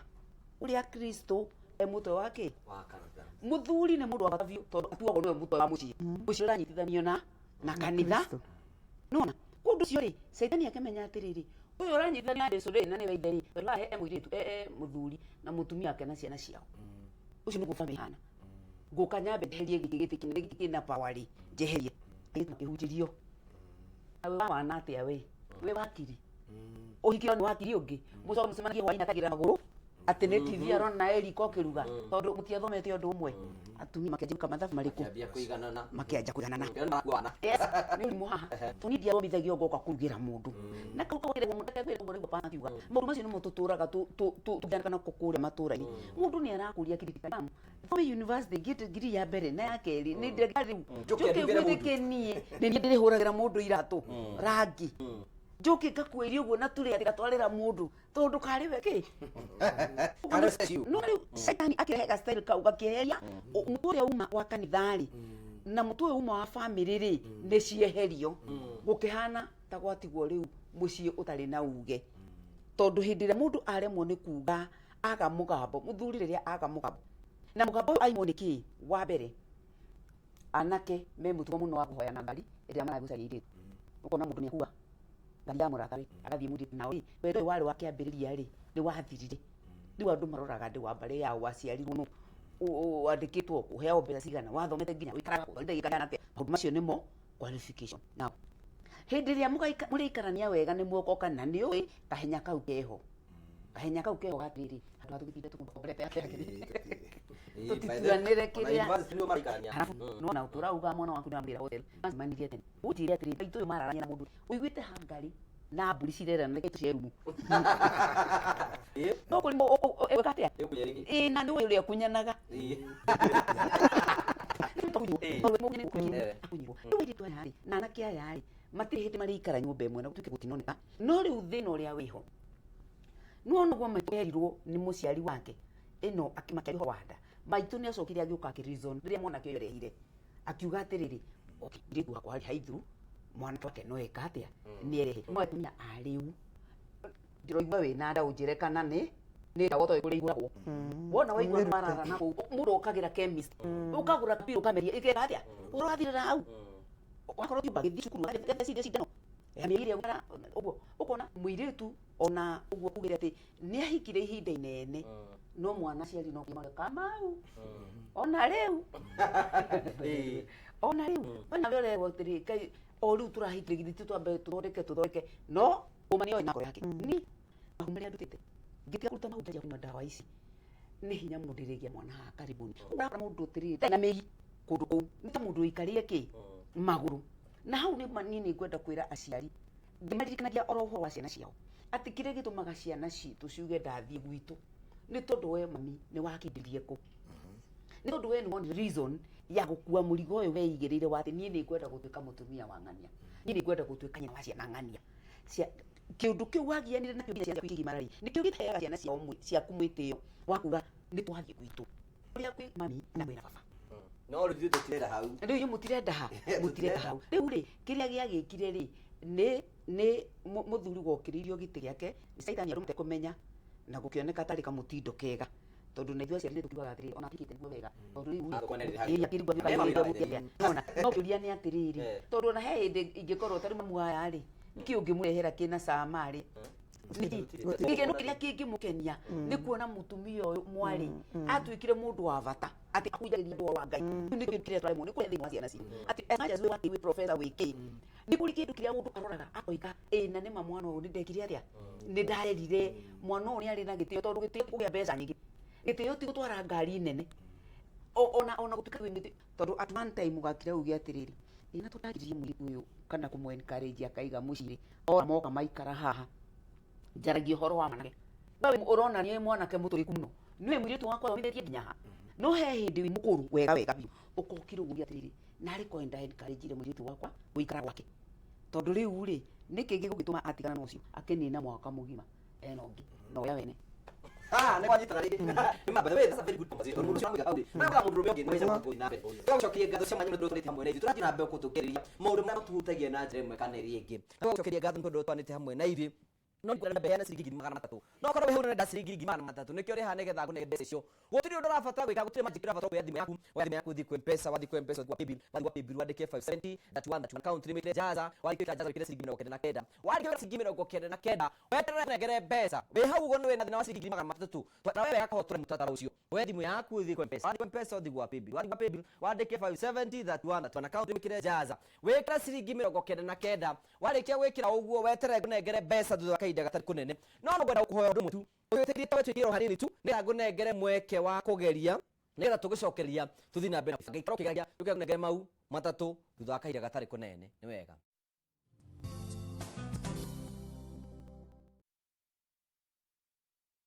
ũrĩa Kristo mũtwe wake mũthuri nĩ mũndũ wa bata biũ tondũ atuagwo nĩwe mũtwe wa mũciĩ ũcio ũranyitithanio na kanitha nĩwona kũndũ ũcio rĩ Saitani akĩmenya atĩrĩrĩ ũyũ ũranyitithanio na Jesũ rĩ na nĩwe ithe rĩ tondũ he mũirĩtu mũthuri na mũtumia ake na ciana ciao ũcio nĩguo bamĩrĩ ihana ngũka nyambe njeherie gĩkĩ gĩtĩ kĩnene gĩkĩ kĩna power rĩ njeherie gĩkĩhunjĩrio awe wa wana atĩa we wakiri ũhikio nĩ wakiri ũngĩ mũcoka mũcemanagie hwainĩ akagĩra magũrũ atĩ nĩ TV arona na Eriko akĩruga tondũ mũtiathomete ũndũ ũmwe atumia makĩanjia mathabu marĩkũ makĩanja kũiganana nĩ ũrimũ haha tũni ndiathomithagio ngoka kũrugĩra mũndũ na kau kawĩragwo mũndũ akekwĩragwo nĩguo pana akiuga maũndũ macio nĩmo tũtũraga tũkĩandĩka nako kũrĩa matũra-inĩ mũndũ nĩ arakũria kĩririkanamu thome university ngĩte degree ya mbere na ya kerĩ nĩ ndĩrĩ njũke gwĩthĩke niĩ nĩ niĩ ndĩrĩhũragĩra mũndũ iratũ rangi njoke ngakwĩria ũguo na tũrĩ atĩ gatwarĩra mũndũ tondũ karĩ we kĩ no rĩu Saitani akĩrehe gastyle kau gakĩeheria mũtũ ũrĩa uma wa kanitha-rĩ na mũtũ ũyũ uma wa bamĩrĩ rĩ nĩ cieherio gũkĩhana ta gwatigwo rĩu mũciĩ ũtarĩ na uge tondũ hĩndĩ ĩrĩa mũndũ aremwo nĩ kuga aga mũgambo mũthuri rĩrĩa aga mũgambo na mũgambo ũyũ aimwo nĩ kĩ wa mbere anake me mũtugo mũno wa kũhoyana ngari ĩrĩa maragucaria airĩtu ũkona mũndũ nĩ akuga ngari ya mũrata agathiĩ mũndũ nao rĩ wendo ũyũ warĩ wa kĩambĩrĩria rĩ nĩ wathirire rĩu andũ maroraga ndĩ wa mbarĩ yao waciarirwo no wandĩkĩtwo ũheo mbeca cigana wathomete nginya ũikaraga ndagĩka atĩa maũndũ macio nĩmo qualification now hĩndĩ ĩrĩa mũrĩikarania wega nĩ muokoka na nĩ ũĩ kahenya kau keho gatirĩ handũ hatũgĩtinde tũkomborete tũtituanĩre kĩrĩa nona tũrauga mwana waku nĩwamwĩra hotel manirie tene ũnjĩre atĩrĩ itũyũ mararania na mũndũ ũiguĩte hangari na mbũri cirerana reke tũcie rumu no kũrĩ ĩwĩka atĩa na nĩ ũĩ ũrĩa kunyanaga na anake aya rĩ matirĩ hĩndĩ marĩikara nyũmba ĩmwe na gũtuĩke gũtinoneka no rĩu thĩna ũrĩa wĩho nĩwona ũguo maitũ erirwo nĩ mũciari wake ĩno akĩmakĩria ũhoro wa nda maitũ nĩ acokire agĩũka akĩ-reason rĩrĩa mwanake ũyũ arehire akiuga atĩrĩrĩ mũirĩtu wakwa harĩ haithuru mwanake wake no eka atĩa nĩ erehe mwatumia arĩu ndĩroigua wĩna nda ũnjĩre kana nĩ ndawa ũtoĩ kũrĩa igũragwo wona waigua marara na kũu mũndũ ũkagĩra chemist ũkagũra kapiro ũkameria ĩkeka atĩa ũrathirĩra hau wakorwo kiumba gĩthiĩ cukuru gathecire cindano mĩĩrĩ ũgara ũguo ũkona mũirĩtu ona ũguo kugĩre atĩ nĩ ahikire ihinda inene no mwana ciari no kimaga Kamau ona riu ona riu ona rore gotiri kai o riu turahitire twambe tuthondeke no umani oi nako yake ni ahumari andutite ngitia kuruta mahuta ya kunywa dawa ici ni hinya mundu ndirigia mwana ha karibuni ura mundu tiri na mei kundu kou ni ta mundu ikarie ki maguru na hau ni manini ngwenda kwira aciari ndimaririkanagia oro ho wa ciana ciao ati kire gitumaga ciana citu ciuge ndathie gwitu ni tondu we mami ni wakindirie ku ni tondu we ni one reason ya gukua murigo uyu weigirire wati nie ni ngwenda gutuika mutumia wa ng'ania nie ni ngwenda gutuika nyina wa ciana ng'ania kiundu kiu wagianire na kiu ciana kwigi marari ni kiu gitayaga ciana cia umwe cia kumwitio wakuga ni twathie gwitu uria kwi mami na wira baba no ri tutirenda hau riu mutirenda hau riu ri kiria giagikire ri ni muthuri gokiririo giti giake isaithania rumte kumenya na gukioneka tari kamutindo kega tondu na ithuĩ ciarĩ tukiugaga atĩrĩrĩ ona tikite niguo wega tondu rĩu akĩrigwo ona no kĩũria nĩ atĩrĩrĩ tondu ona he hĩndĩ ingĩkorwo tarĩ mamu aya rĩ nĩkĩ ũngĩmũrehera kĩna cama rĩ gĩkeno kĩrĩa kĩngĩmũkenia nĩ kuona mũtumia ũyũ mwarĩ atuĩkire mũndũ wa bata atĩ akũnjagĩria andũ wa Ngai nĩ kĩndũ kĩrĩa tũraremwo nĩ kũrĩa thĩinĩ wa ciana ciitũ atĩ enajas wĩ wakĩ wĩ professor wĩ kĩ nĩ kũrĩ kĩndũ kĩrĩa mũndũ aroraga akoiga na nĩ mwana ũyũ nĩ ndekire atĩa nĩ ndarerire mwana ũyũ nĩ arĩ na gĩtĩo tondũ gĩtĩo kũgĩa mbeca nyingĩ gĩtĩo ti gũtwara ngari nene ona gũtuĩka wĩ gĩtĩo tondũ at one time ũgakira uge atĩrĩrĩ ĩna tũtagiririe mũirĩtu ũyũ kana kũmũ encourage akaiga mũcirĩ ora moka maikara haha njaragia ũhoro wa mwanake we ũrona nĩ mwanake mũtũrĩku mũno nĩwe mũirĩtu wakwa thomithĩtie nginya ha no he hĩndĩ wĩ mũkũrũ wega biũ ũkokire ũguria atĩrĩrĩ narĩ kwenda encourage mũirĩtu wakwa gũikara gwake tondu riu ri niki gigugituma atigana na ucio akinina mwaka mugima eno ngi no ya wene ne kwanyitana ri remember the way that's a very good conversation mundu cio amuga na kwa mundu rumbe ngi no na be twacokerie ngatho cia manyu ndu twanite hamwe na ithu turathi na mbe kutukiria maundu marĩa matũhutagia na njĩra ĩmwe kana ĩrĩa ĩngĩ twacokerie ngatho ndu twanite hamwe na ithu no ngwenda na beana ciringi 300 no korwo wewe urenda ciringi 300 nikio ri hane getha ngune mbeca icio gutiri undu rabatara gwika gutiri magic rabatara kuya thimu yaku thi kwempesa wathi kwempesa kwa paybill wandike 570 that one account limit jaza wandike jaza kile ciringi 900 wandike ciringi 900 wetere negere mbeca we hau ugo we na thina wa ciringi 300 na wewe akahotura mutatara ucio we thimu yaku thi kwempesa wandike kwempesa wathi kwa paybill wandike 570 that one account limit jaza wekira ciringi 900 warikia gwikira uguo wetere negere mbeca thutha kaida gatari kunene no ngwenda kuhoya undu mutu uyoterie twetwikiro hanini tu nira ngunengere mweke wa kugeria nira tugicokeria tuthi na mbere ngai karokigaria tukigunengere mau matatu thutha kaida gatari kunene ni wega